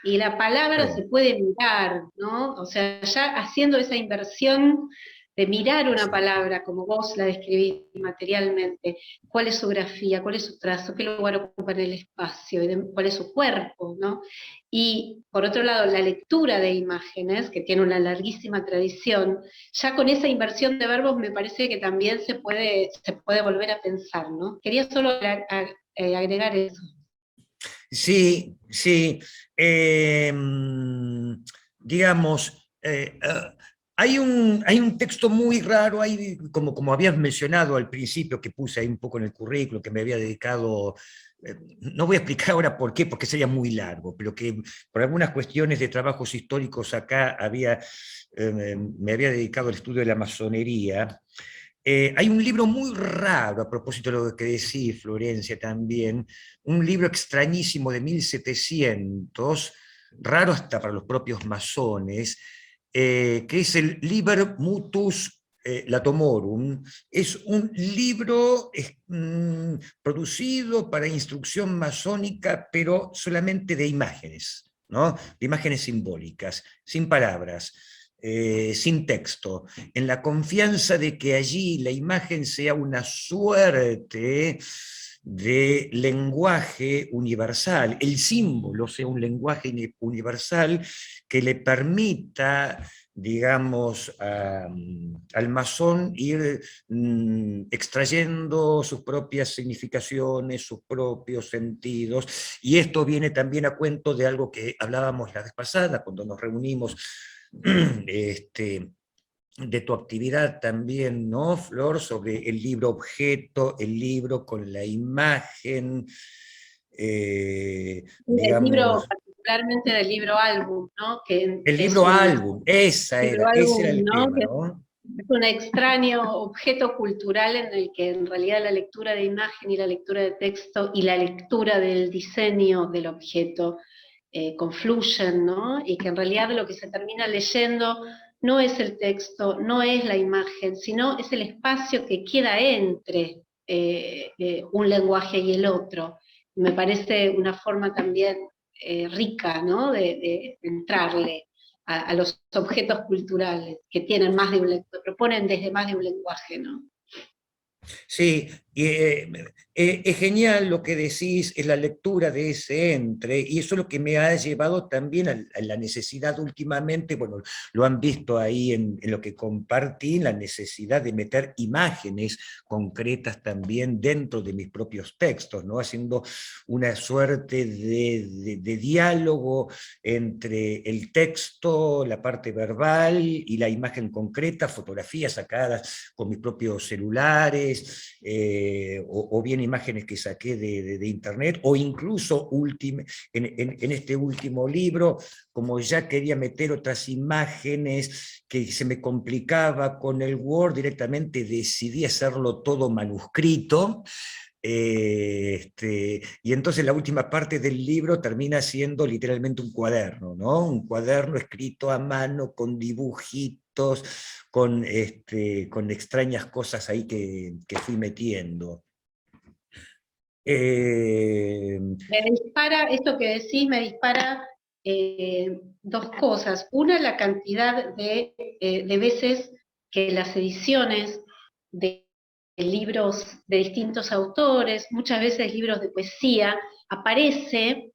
y la palabra se puede mirar, ¿no? O sea, ya haciendo esa inversión de mirar una palabra como vos la describís materialmente, cuál es su grafía, cuál es su trazo, qué lugar ocupa en el espacio, cuál es su cuerpo, ¿no? Y por otro lado, la lectura de imágenes, que tiene una larguísima tradición, ya con esa inversión de verbos me parece que también se puede volver a pensar, ¿no? Quería solo agregar eso. sí, sí. Digamos, hay un texto muy raro, hay, como habías mencionado al principio, que puse ahí un poco en el currículo, que me había dedicado, no voy a explicar ahora por qué, porque sería muy largo, pero que por algunas cuestiones de trabajos históricos acá me había dedicado al estudio de la masonería. Hay un libro muy raro, a propósito de lo que decís, Florencia, también, un libro extrañísimo de 1700, raro hasta para los propios masones, que es el Liber Mutus Latomorum. Es un libro producido para instrucción masónica, pero solamente de imágenes, ¿no? De imágenes simbólicas, sin palabras. Sin texto, en la confianza de que allí la imagen sea una suerte de lenguaje universal, el símbolo sea un lenguaje universal que le permita, digamos, al masón ir extrayendo sus propias significaciones, sus propios sentidos, y esto viene también a cuento de algo que hablábamos la vez pasada, cuando nos reunimos, de tu actividad también, ¿no, Flor? Sobre el libro objeto, el libro con la imagen, El libro, digamos, particularmente del libro álbum, ¿no? Que el es libro un álbum, libro ese era álbum, el ¿no? tema, ¿no? Es un extraño objeto cultural en el que en realidad la lectura de imagen y la lectura de texto y la lectura del diseño del objeto confluyen, ¿no? Y que en realidad lo que se termina leyendo no es el texto, no es la imagen, sino es el espacio que queda entre un lenguaje y el otro. Me parece una forma también rica, ¿no? De entrarle a los objetos culturales que tienen más de un lenguaje, proponen desde más de un lenguaje, ¿no? Sí, y, es genial lo que decís, es la lectura de ese entre, y eso es lo que me ha llevado también a la necesidad últimamente, bueno, lo han visto ahí en lo que compartí, la necesidad de meter imágenes concretas también dentro de mis propios textos, ¿no? Haciendo una suerte de diálogo entre el texto, la parte verbal y la imagen concreta, fotografías sacadas con mis propios celulares, o bien imágenes que saqué de internet, o incluso en este último libro, como ya quería meter otras imágenes que se me complicaba con el Word, directamente decidí hacerlo todo manuscrito. Y entonces la última parte del libro termina siendo literalmente un cuaderno, ¿no? Un cuaderno escrito a mano, con dibujitos, con extrañas cosas ahí que fui metiendo. Me dispara, esto que decís me dispara dos cosas. Una, la cantidad de veces que las ediciones de libros de distintos autores, muchas veces libros de poesía, aparece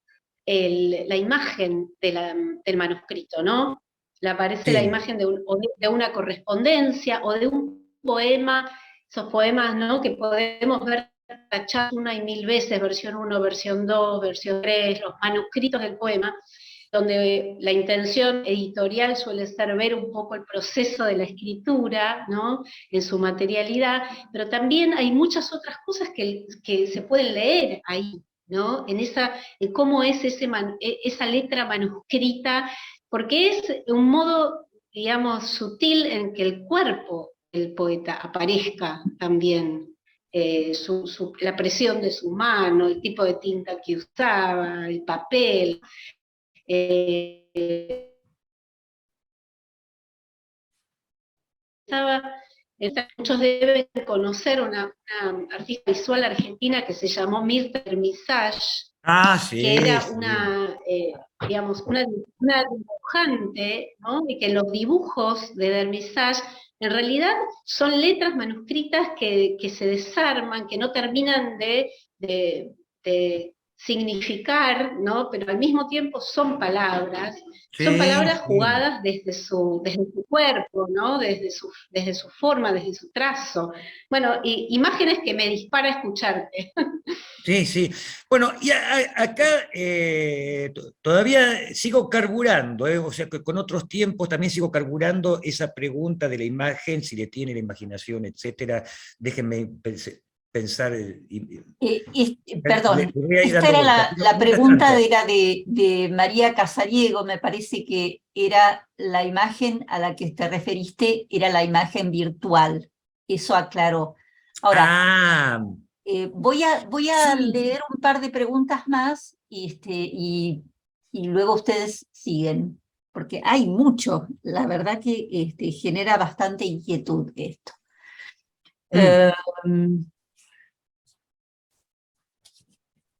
la imagen del manuscrito, ¿no? Le aparece la Sí. imagen de una correspondencia o de un poema, esos poemas, ¿no?, que podemos ver tachados una y mil veces, versión 1, versión 2, versión 3, los manuscritos del poema, donde la intención editorial suele ser ver un poco el proceso de la escritura, ¿no?, en su materialidad, pero también hay muchas otras cosas que se pueden leer ahí, ¿no?, en cómo es esa letra manuscrita, porque es un modo, digamos, sutil en que el cuerpo del poeta aparezca también, la presión de su mano, el tipo de tinta que usaba, el papel. Muchos deben conocer una artista visual argentina que se llamó Mirta Hermisage, que Sí, era sí. digamos, una dibujante, ¿no?, y que los dibujos de Hermisage en realidad son letras manuscritas que se desarman, que no terminan de significar, ¿no?, pero al mismo tiempo son palabras Sí, sí. jugadas desde su cuerpo, ¿no?, desde su forma, desde su trazo. Bueno, imágenes que me dispara escucharte. Sí, sí. Bueno, y acá todavía sigo carburando, o sea, que con otros tiempos también sigo carburando esa pregunta de la imagen, si le tiene la imaginación, etcétera. Déjenme pensar. Le Perdón, voy a ir esta dando era vueltas. la Mientras pregunta tanto, era de María Casariego, me parece que era la imagen a la que te referiste, era la imagen virtual, eso aclaró. Ahora, ah, voy a sí. leer un par de preguntas más y luego ustedes siguen, porque hay mucho, la verdad que genera bastante inquietud esto. Mm. Eh,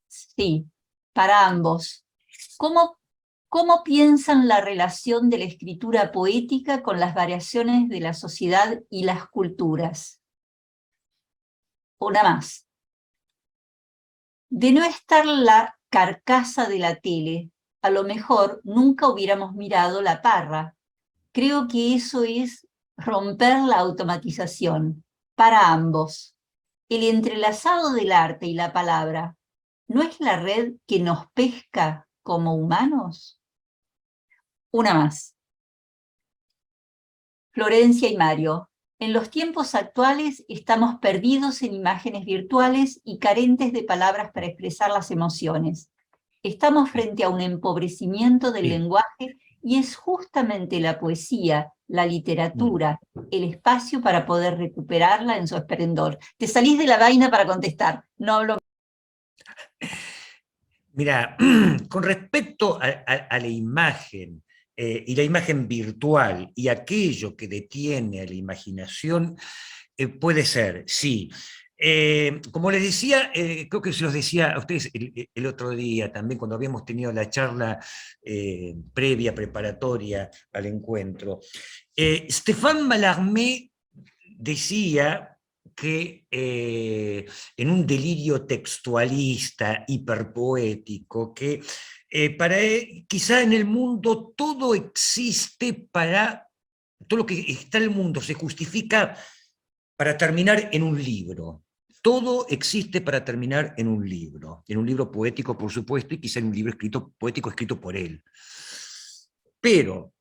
sí, para ambos. ¿Cómo piensan la relación de la escritura poética con las variaciones de la sociedad y las culturas? Una más. De no estar la carcasa de la tele, a lo mejor nunca hubiéramos mirado la parra. Creo que eso es romper la automatización para ambos. El entrelazado del arte y la palabra, ¿no es la red que nos pesca como humanos? Una más. Florencia y Mario, en los tiempos actuales estamos perdidos en imágenes virtuales y carentes de palabras para expresar las emociones. Estamos frente a un empobrecimiento del Sí. lenguaje y es justamente la poesía, la Mm. literatura, el espacio para poder recuperarla en su esplendor. Te salís de la vaina para contestar, no hablo. Mira, con respecto a la imagen y la imagen virtual y aquello que detiene a la imaginación, puede ser, sí. Como les decía, creo que se los decía a ustedes el otro día también, cuando habíamos tenido la charla previa, preparatoria al encuentro. Stéphane Mallarmé decía que en un delirio textualista, hiperpoético, que para él, quizá en el mundo todo existe para, todo lo que está en el mundo se justifica para terminar en un libro. Todo existe para terminar en un libro poético, por supuesto, y quizá en un libro poético escrito por él. Pero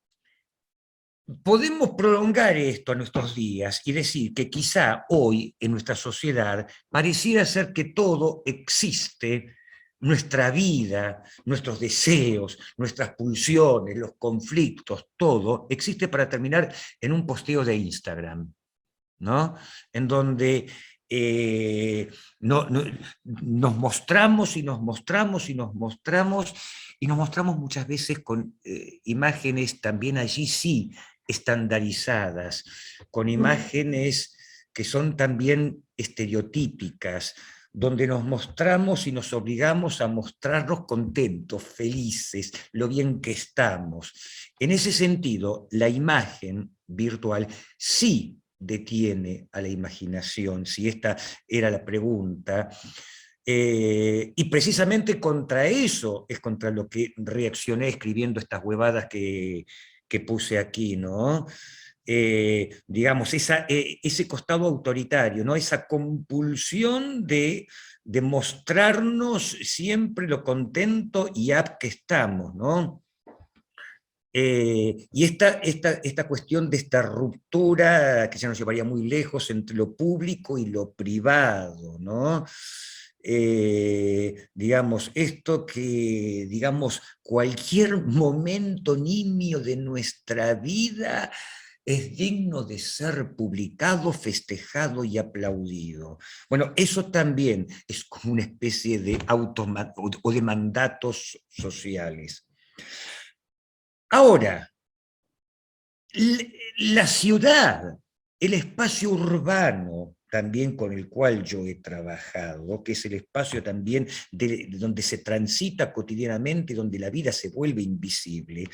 podemos prolongar esto a nuestros días y decir que quizá hoy en nuestra sociedad pareciera ser que todo existe, nuestra vida, nuestros deseos, nuestras pulsiones, los conflictos, todo existe para terminar en un posteo de Instagram, ¿no? En donde nos mostramos y nos mostramos y nos mostramos y nos mostramos muchas veces con imágenes también allí sí estandarizadas, con imágenes que son también estereotípicas, donde nos mostramos y nos obligamos a mostrarnos contentos, felices, lo bien que estamos. En ese sentido, la imagen virtual sí detiene a la imaginación, si esta era la pregunta. Y precisamente contra eso es contra lo que reaccioné escribiendo estas huevadas que puse aquí, ¿no? Digamos, ese costado autoritario, ¿no? Esa compulsión de mostrarnos siempre lo contento y apto que estamos, ¿no? Y esta cuestión de esta ruptura que ya nos llevaría muy lejos entre lo público y lo privado, ¿no? Digamos, esto que, digamos, cualquier momento nimio de nuestra vida es digno de ser publicado, festejado y aplaudido. Bueno, eso también es como una especie de o de mandatos sociales. Ahora, la ciudad, el espacio urbano también con el cual yo he trabajado, que es el espacio también de donde se transita cotidianamente, donde la vida se vuelve invisible,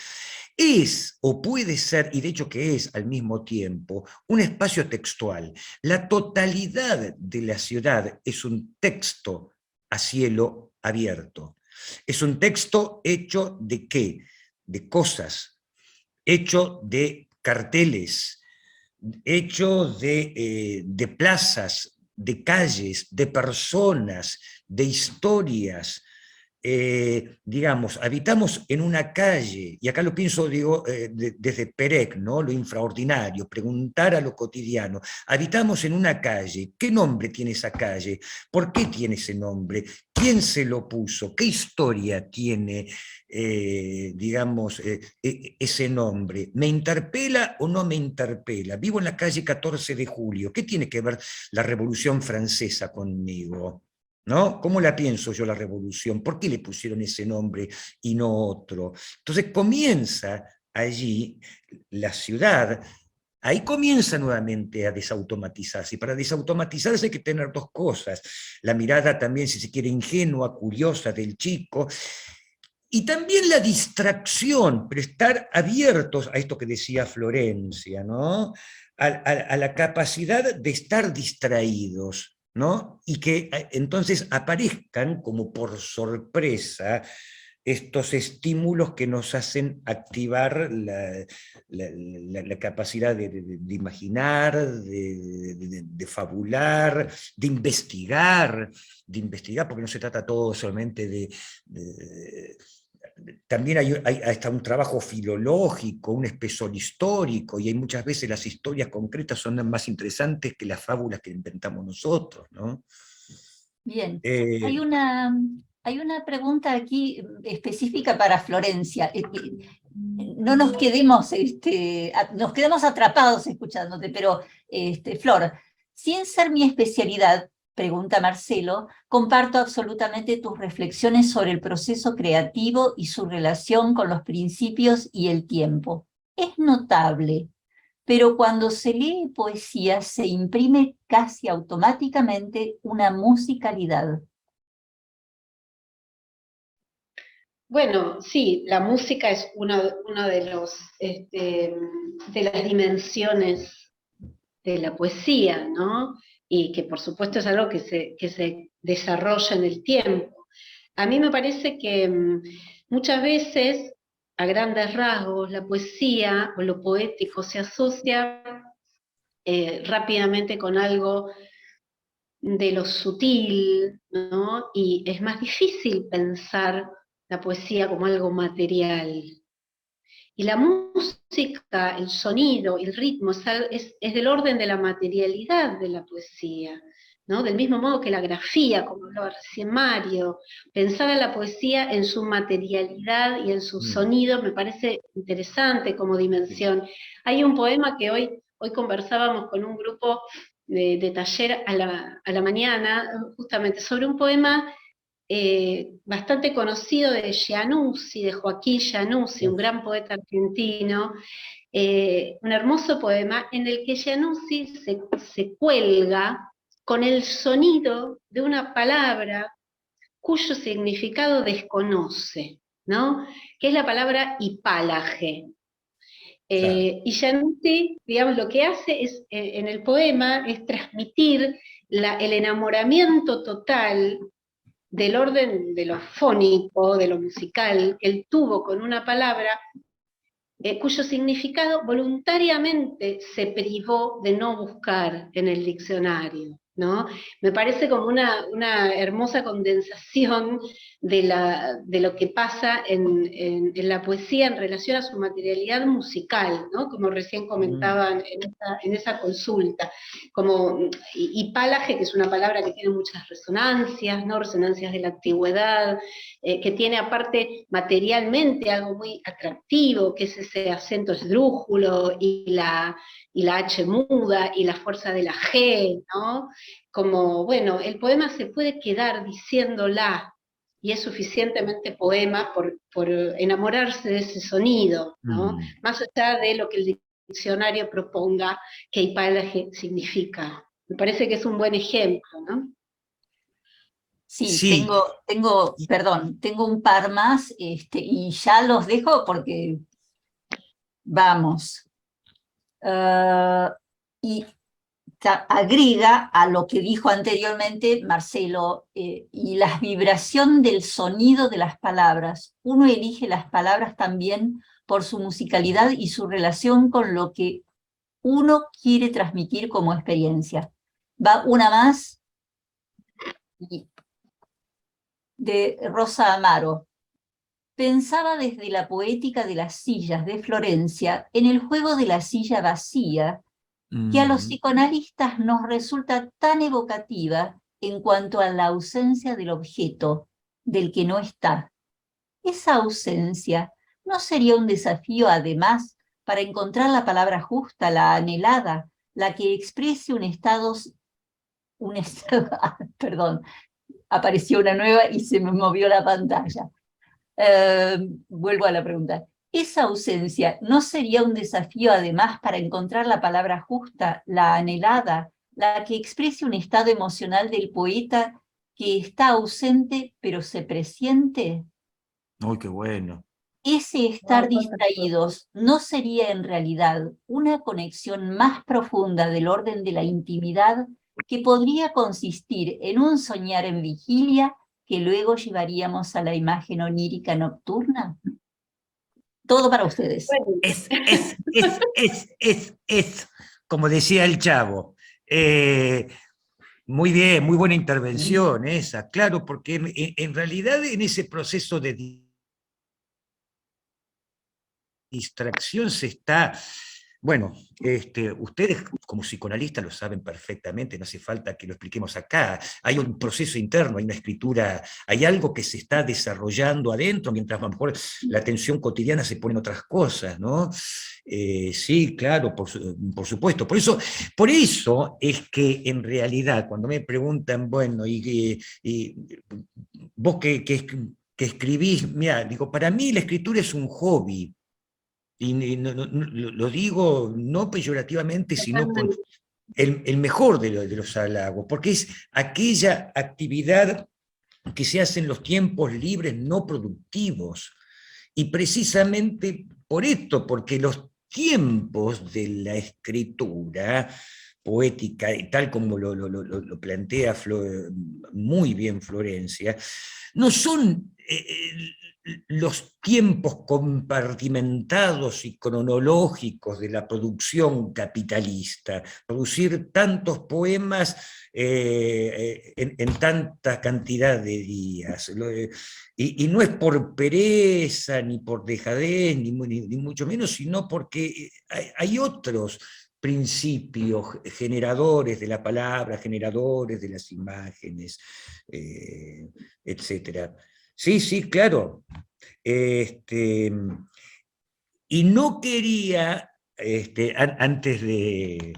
es o puede ser, y de hecho que es al mismo tiempo, un espacio textual. La totalidad de la ciudad es un texto a cielo abierto. Es un texto hecho de ¿qué? De cosas, hecho de carteles, hecho de plazas, de calles, de personas, de historias. Digamos, habitamos en una calle, y acá lo pienso, digo, desde Perec, ¿no? Lo infraordinario, preguntar a lo cotidiano. Habitamos en una calle, ¿qué nombre tiene esa calle? ¿Por qué tiene ese nombre? ¿Quién se lo puso? ¿Qué historia tiene, digamos, ese nombre? ¿Me interpela o no me interpela? Vivo en la calle 14 de Julio, ¿qué tiene que ver la Revolución Francesa conmigo? ¿No? ¿Cómo la pienso yo la revolución? ¿Por qué le pusieron ese nombre y no otro? Entonces comienza allí la ciudad, ahí comienza nuevamente a desautomatizarse. Y para desautomatizarse hay que tener dos cosas. La mirada también, si se quiere, ingenua, curiosa del chico, y también la distracción, pero estar abiertos a esto que decía Florencia, ¿no? A la capacidad de estar distraídos, ¿no? Y que entonces aparezcan como por sorpresa estos estímulos que nos hacen activar la capacidad de imaginar, de fabular, de investigar, porque no se trata todo solamente también hay hasta un trabajo filológico, un espesor histórico, y hay muchas veces las historias concretas son más interesantes que las fábulas que inventamos nosotros, ¿no? Bien, hay una pregunta aquí específica para Florencia. No nos quedemos, nos quedamos atrapados escuchándote, pero Flor, sin ser mi especialidad, pregunta Marcelo, comparto absolutamente tus reflexiones sobre el proceso creativo y su relación con los principios y el tiempo. Es notable, pero cuando se lee poesía se imprime casi automáticamente una musicalidad. Bueno, sí, la música es una de las dimensiones de la poesía, ¿no? Y que por supuesto es algo que se desarrolla en el tiempo. A mí me parece que muchas veces, a grandes rasgos, la poesía o lo poético se asocia rápidamente con algo de lo sutil, ¿no? Y es más difícil pensar la poesía como algo material. Y la música, el sonido, el ritmo, es del orden de la materialidad de la poesía, ¿no? Del mismo modo que la grafía, como hablaba recién Mario, pensar a la poesía en su materialidad y en su sonido me parece interesante como dimensión. Hay un poema que hoy conversábamos con un grupo de taller a la mañana, justamente sobre un poema bastante conocido de Giannuzzi, de Joaquín Giannuzzi, un gran poeta argentino, un hermoso poema en el que Giannuzzi se cuelga con el sonido de una palabra cuyo significado desconoce, ¿no? Que es la palabra hipálaje. Y Giannuzzi, digamos, lo que hace es, en el poema, es transmitir el enamoramiento total del orden de lo fónico, de lo musical, que él tuvo con una palabra cuyo significado voluntariamente se privó de no buscar en el diccionario, ¿no? Me parece como una hermosa condensación de lo que pasa en la poesía en relación a su materialidad musical, ¿no? Como recién comentaban en esa consulta. Como hipálaje, que es una palabra que tiene muchas resonancias, ¿no? Resonancias de la antigüedad, que tiene aparte materialmente algo muy atractivo, que es ese acento esdrújulo y la H muda y la fuerza de la G, ¿no? Como, bueno, el poema se puede quedar diciéndola, y es suficientemente poema por enamorarse de ese sonido, ¿no? Más allá de lo que el diccionario proponga que hipálaje significa. Me parece que es un buen ejemplo, ¿no? Sí, tengo un par más, y ya los dejo porque vamos. Y agrega a lo que dijo anteriormente Marcelo, y la vibración del sonido de las palabras. Uno elige las palabras también por su musicalidad y su relación con lo que uno quiere transmitir como experiencia. Va una más, de Rosa Amaro. Pensaba desde la poética de las sillas de Florencia en el juego de la silla vacía, que a los psicoanalistas nos resulta tan evocativa en cuanto a la ausencia del objeto, del que no está. Esa ausencia no sería un desafío, además, para encontrar la palabra justa, la anhelada, la que exprese un estado perdón, apareció una nueva y se me movió la pantalla. Vuelvo a la pregunta. ¿Esa ausencia no sería un desafío además para encontrar la palabra justa, la anhelada, la que exprese un estado emocional del poeta que está ausente pero se presiente? ¡Ay, qué bueno! Ese estar distraídos no sería en realidad una conexión más profunda del orden de la intimidad que podría consistir en un soñar en vigilia que luego llevaríamos a la imagen onírica nocturna. Todo para ustedes. Bueno. Como decía el Chavo. Muy bien, muy buena intervención esa, claro, porque en realidad en ese proceso de distracción se está, bueno, ustedes como psicoanalistas lo saben perfectamente, no hace falta que lo expliquemos acá, hay un proceso interno, hay una escritura, hay algo que se está desarrollando adentro, mientras a lo mejor la atención cotidiana se pone en otras cosas, ¿no? Sí, claro, por supuesto. Por eso es que en realidad, cuando me preguntan, bueno, y vos que escribís, mira, digo, para mí la escritura es un hobby, y lo digo no peyorativamente, sino con el mejor de los halagos, porque es aquella actividad que se hace en los tiempos libres no productivos. Y precisamente por esto, porque los tiempos de la escritura poética, tal como lo plantea muy bien Florencia, no son los tiempos compartimentados y cronológicos de la producción capitalista, producir tantos poemas en tanta cantidad de días. Y no es por pereza, ni por dejadez, ni mucho menos, sino porque hay otros principios generadores de la palabra, generadores de las imágenes, etc. Sí, sí, claro. Y no quería, antes de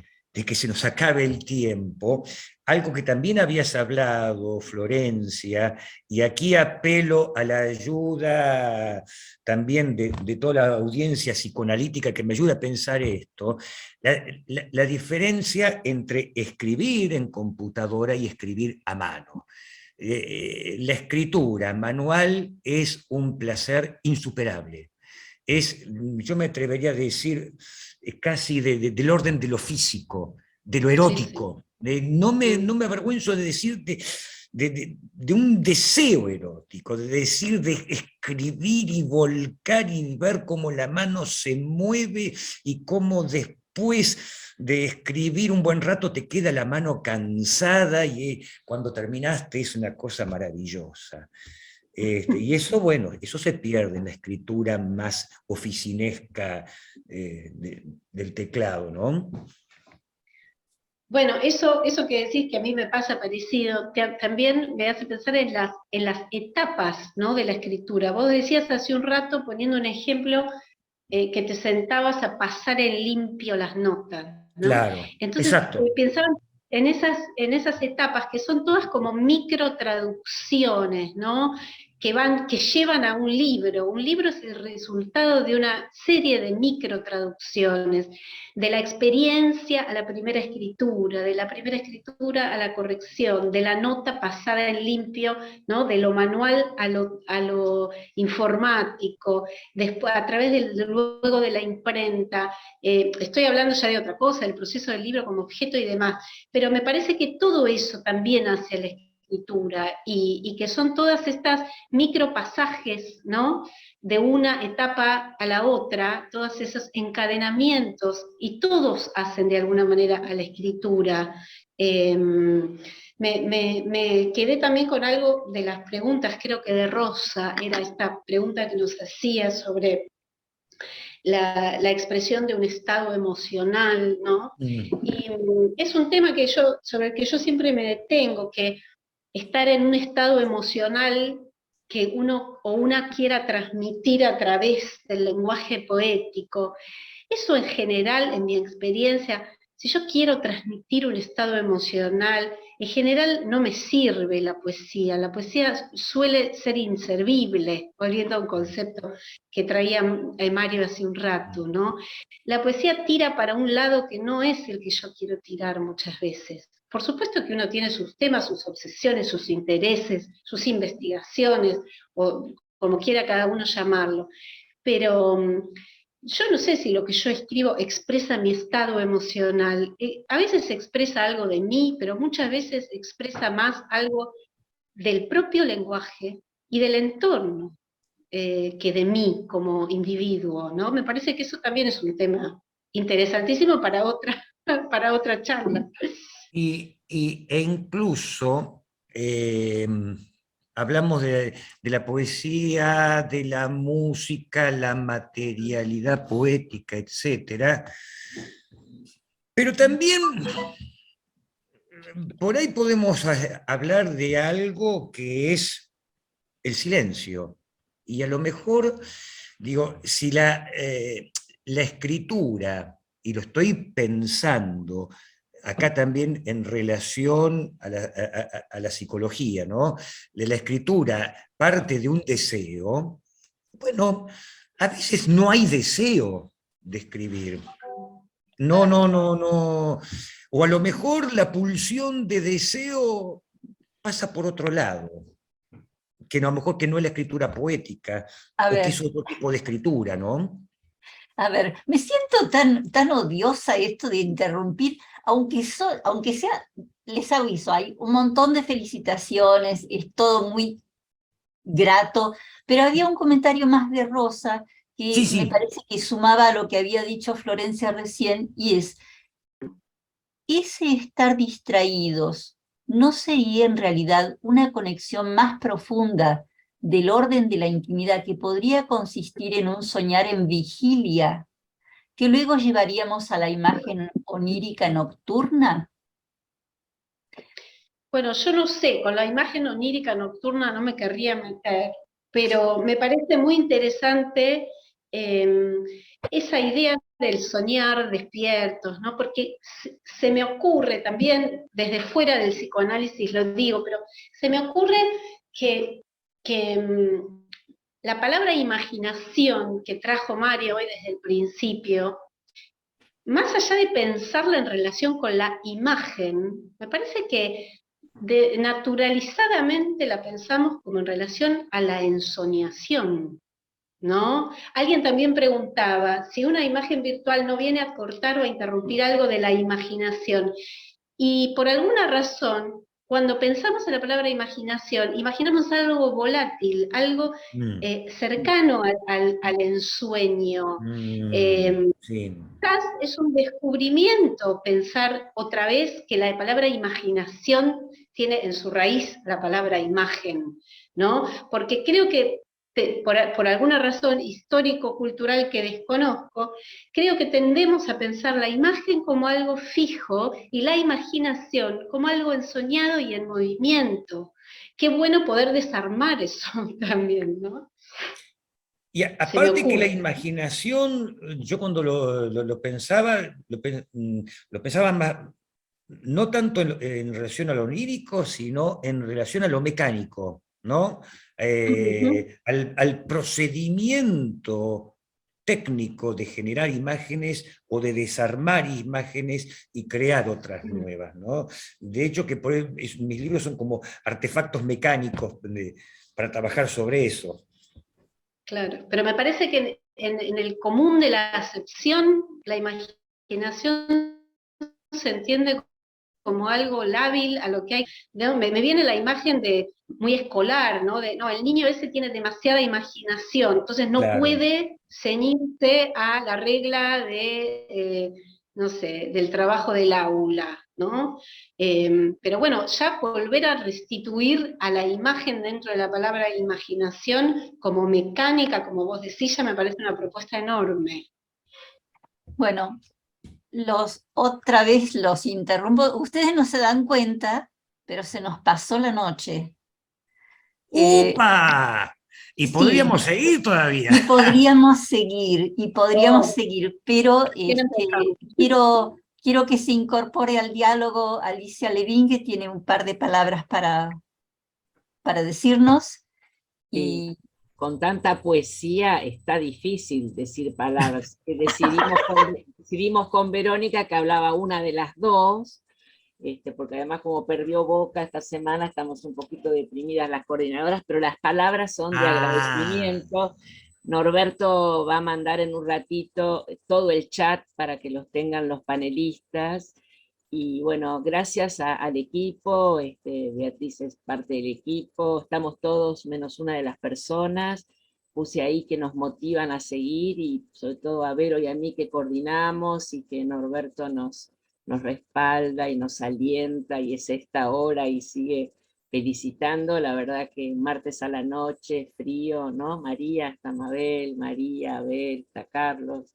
que se nos acabe el tiempo, algo que también habías hablado, Florencia, y aquí apelo a la ayuda también de toda la audiencia psicoanalítica que me ayuda a pensar esto, la diferencia entre escribir en computadora y escribir a mano. La escritura manual es un placer insuperable. Yo me atrevería a decir, casi del orden de lo físico, de lo erótico. Sí, sí. No me avergüenzo de decir de un deseo erótico, de decir, de escribir y volcar y ver cómo la mano se mueve y cómo después de escribir un buen rato te queda la mano cansada y cuando terminaste es una cosa maravillosa. Y eso, bueno, eso se pierde en la escritura más oficinesca del teclado, ¿no? Bueno, eso que decís que a mí me pasa parecido, también me hace pensar en las etapas, ¿no?, de la escritura. Vos decías hace un rato, poniendo un ejemplo, que te sentabas a pasar en limpio las notas, ¿no? Claro, entonces, exacto. Pensaba en esas etapas que son todas como micro traducciones, ¿no?, que llevan a un libro. Un libro es el resultado de una serie de micro traducciones, de la experiencia a la primera escritura, de la primera escritura a la corrección, de la nota pasada en limpio, ¿no?, de lo manual a lo informático, después a través luego de la imprenta. Estoy hablando ya de otra cosa, del proceso del libro como objeto y demás, pero me parece que todo eso también hace la escritura, y que son todas estas micropasajes, ¿no?, de una etapa a la otra, todos esos encadenamientos, y todos hacen de alguna manera a la escritura. Me quedé también con algo de las preguntas, creo que de Rosa, era esta pregunta que nos hacía sobre la expresión de un estado emocional, ¿no? Y es un tema sobre el que yo siempre me detengo, que estar en un estado emocional que uno o una quiera transmitir a través del lenguaje poético, eso en general, en mi experiencia, si yo quiero transmitir un estado emocional, en general no me sirve la poesía suele ser inservible, volviendo a un concepto que traía Mario hace un rato, ¿no? La poesía tira para un lado que no es el que yo quiero tirar muchas veces. Por supuesto que uno tiene sus temas, sus obsesiones, sus intereses, sus investigaciones, o como quiera cada uno llamarlo, pero yo no sé si lo que yo escribo expresa mi estado emocional. A veces expresa algo de mí, pero muchas veces expresa más algo del propio lenguaje y del entorno que de mí como individuo, ¿no? Me parece que eso también es un tema interesantísimo para otra charla. E incluso hablamos de la poesía, de la música, la materialidad poética, etc. Pero también por ahí podemos hablar de algo que es el silencio. Y a lo mejor, digo, si la escritura, y lo estoy pensando acá también en relación a la psicología, ¿no? La escritura parte de un deseo. Bueno, a veces no hay deseo de escribir. No. O a lo mejor la pulsión de deseo pasa por otro lado, que a lo mejor que no es la escritura poética, o que es otro tipo de escritura, ¿no? A ver, me siento tan odiosa esto de interrumpir, aunque sea, les aviso, hay un montón de felicitaciones, es todo muy grato, pero había un comentario más de Rosa que Sí, me sí. parece que sumaba a lo que había dicho Florencia recién, y es, ese estar distraídos no sería en realidad una conexión más profunda del orden de la intimidad que podría consistir en un soñar en vigilia, que luego llevaríamos a la imagen onírica nocturna. Bueno, yo no sé, con la imagen onírica nocturna no me querría meter, pero me parece muy interesante esa idea del soñar despiertos, ¿no? Porque se me ocurre también, desde fuera del psicoanálisis lo digo, pero se me ocurre que la palabra imaginación que trajo Mario hoy desde el principio, más allá de pensarla en relación con la imagen, me parece que naturalizadamente la pensamos como en relación a la ensoñación, ¿no? Alguien también preguntaba si una imagen virtual no viene a cortar o a interrumpir algo de la imaginación. Y por alguna razón, cuando pensamos en la palabra imaginación, imaginamos algo volátil, algo cercano al ensueño. Sí. Quizás es un descubrimiento pensar otra vez que la palabra imaginación tiene en su raíz la palabra imagen, ¿no? Porque creo que por alguna razón histórico-cultural que desconozco, creo que tendemos a pensar la imagen como algo fijo y la imaginación como algo ensoñado y en movimiento. Qué bueno poder desarmar eso también, ¿no? Y Se me aparte que la ocurre. imaginación, yo cuando lo pensaba, lo pensaba más, no tanto en relación a lo onírico, sino en relación a lo mecánico, ¿no? Ujú. Al procedimiento técnico de generar imágenes o de desarmar imágenes y crear otras nuevas, ¿no? De hecho, mis libros son como artefactos mecánicos para trabajar sobre eso. Claro, pero me parece que en el común de la acepción, la imaginación se entiende como algo lábil a lo que hay. ¿No? Me viene la imagen de muy escolar, ¿no? No, el niño ese tiene demasiada imaginación, entonces no Claro. puede ceñirse a la regla no sé, del trabajo del aula, ¿no? Pero bueno, ya volver a restituir a la imagen dentro de la palabra imaginación como mecánica, como vos decís, ya me parece una propuesta enorme. Bueno, otra vez los interrumpo. Ustedes no se dan cuenta, pero se nos pasó la noche. ¡Upa! Y Sí, podríamos seguir todavía. y podríamos Oh, seguir, pero ¿quién empezamos? quiero que se incorpore al diálogo Alicia Levin, que tiene un par de palabras para decirnos. Sí, Y con tanta poesía está difícil decir palabras. Decidimos con Verónica que hablaba una de las dos, porque además como perdió Boca esta semana estamos un poquito deprimidas las coordinadoras, pero las palabras son de Ah, agradecimiento. Norberto va a mandar en un ratito todo el chat para que los tengan los panelistas. Y bueno, gracias al equipo, Beatriz es parte del equipo, estamos todos menos una de las personas, puse ahí que nos motivan a seguir y sobre todo a Vero y a mí que coordinamos y que Norberto nos respalda y nos alienta y es esta hora y sigue felicitando. La verdad que martes a la noche, frío, ¿no? María, está Mabel, María, Abel, está Carlos.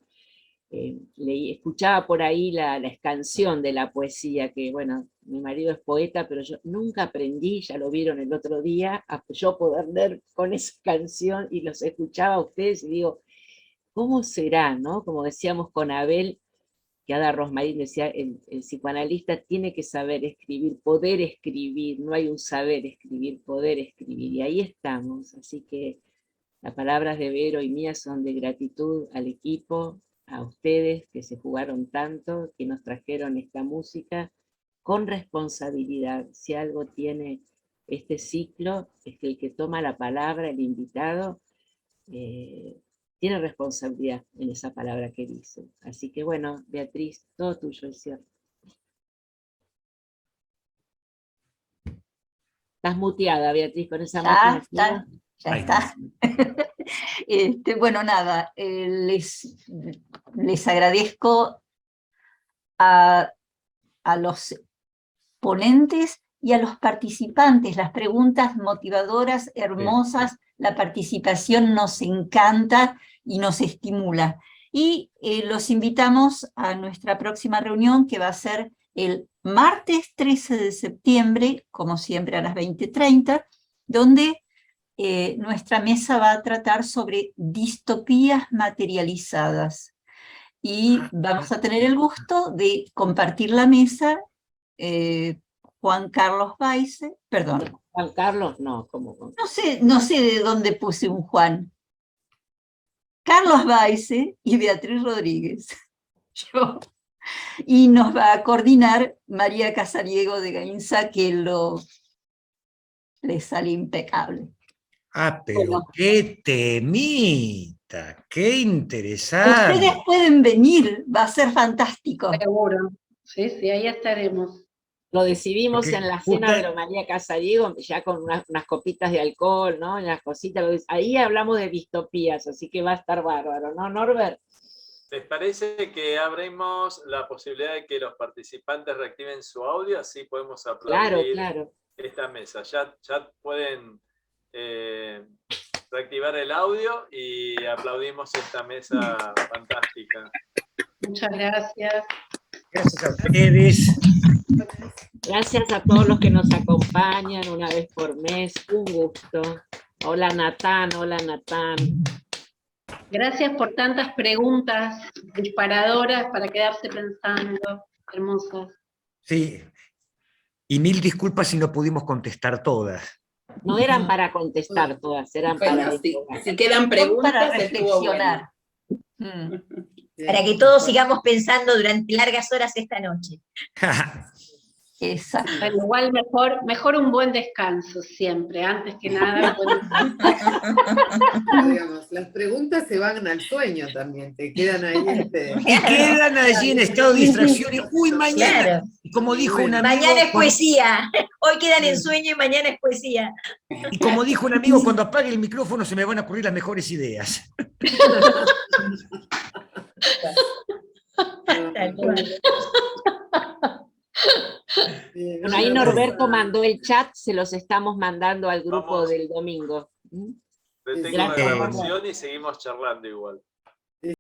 Escuchaba por ahí la escansión de la poesía, que bueno, mi marido es poeta, pero yo nunca aprendí, ya lo vieron el otro día, a yo poder leer con esa canción y los escuchaba a ustedes y digo, ¿cómo será, no? Como decíamos con Abel, que Ada Rosmarín decía, el psicoanalista tiene que saber escribir, poder escribir, no hay un saber escribir, poder escribir, y ahí estamos, así que las palabras de Vero y mías son de gratitud al equipo, a ustedes que se jugaron tanto, que nos trajeron esta música con responsabilidad. Si algo tiene este ciclo, es que el que toma la palabra, el invitado, tiene responsabilidad en esa palabra que dice. Así que bueno, Beatriz, todo tuyo el cierre. Estás muteada, Beatriz, con esa ya máquina está, activa. Ya Ay, está. Bueno, nada, les agradezco a los ponentes y a los participantes, las preguntas motivadoras, hermosas, la participación nos encanta y nos estimula. Y los invitamos a nuestra próxima reunión, que va a ser el martes 13 de septiembre, como siempre a las 20:30, donde nuestra mesa va a tratar sobre distopías materializadas. Y vamos a tener el gusto de compartir la mesa Juan Carlos Baise, perdón, Juan Carlos, no, ¿cómo? no sé de dónde puse un Juan. Carlos Baise y Beatriz Rodríguez. Yo. Y nos va a coordinar María Casariego de Gainza, que le sale impecable. Ah, pero Bueno. qué temita, qué interesante. Ustedes pueden venir, va a ser fantástico. Seguro. Sí, sí, ahí estaremos. Lo decidimos Porque en la cena de justa- la María Casariego, ya con unas copitas de alcohol, ¿no? Unas cositas. Ahí hablamos de distopías, así que va a estar bárbaro, ¿no, Norbert? ¿Les parece que abrimos la posibilidad de que los participantes reactiven su audio? Así podemos Claro, aplaudir claro. esta mesa. Ya pueden reactivar el audio y aplaudimos esta mesa fantástica. Muchas gracias. Gracias a ustedes. Gracias a todos los que nos acompañan una vez por mes. Un gusto. Hola, Natán. Hola, Natán. Gracias por tantas preguntas disparadoras para quedarse pensando. Hermosas. Sí, y mil disculpas si no pudimos contestar todas. No eran para contestar todas, eran Bueno, para... si quedan preguntas, para estuvo bueno. reflexionar. Para que todos sigamos pensando durante largas horas esta noche. Exacto. Bueno, igual mejor un buen descanso siempre, antes que nada. Digamos, las preguntas se van al sueño también, te quedan ahí. Y quedan allí en estado de distracción. Y, uy, mañana, Claro. como dijo un amigo... Mañana es cuando- poesía. Hoy quedan en sueño y mañana es poesía. Y como dijo un amigo, cuando apague el micrófono se me van a ocurrir las mejores ideas. Tal cual. Bueno, ahí Norberto mandó el chat, se los estamos mandando al grupo Vamos. del domingo. ¿Mm? Detengo Gracias. la grabación y seguimos charlando igual.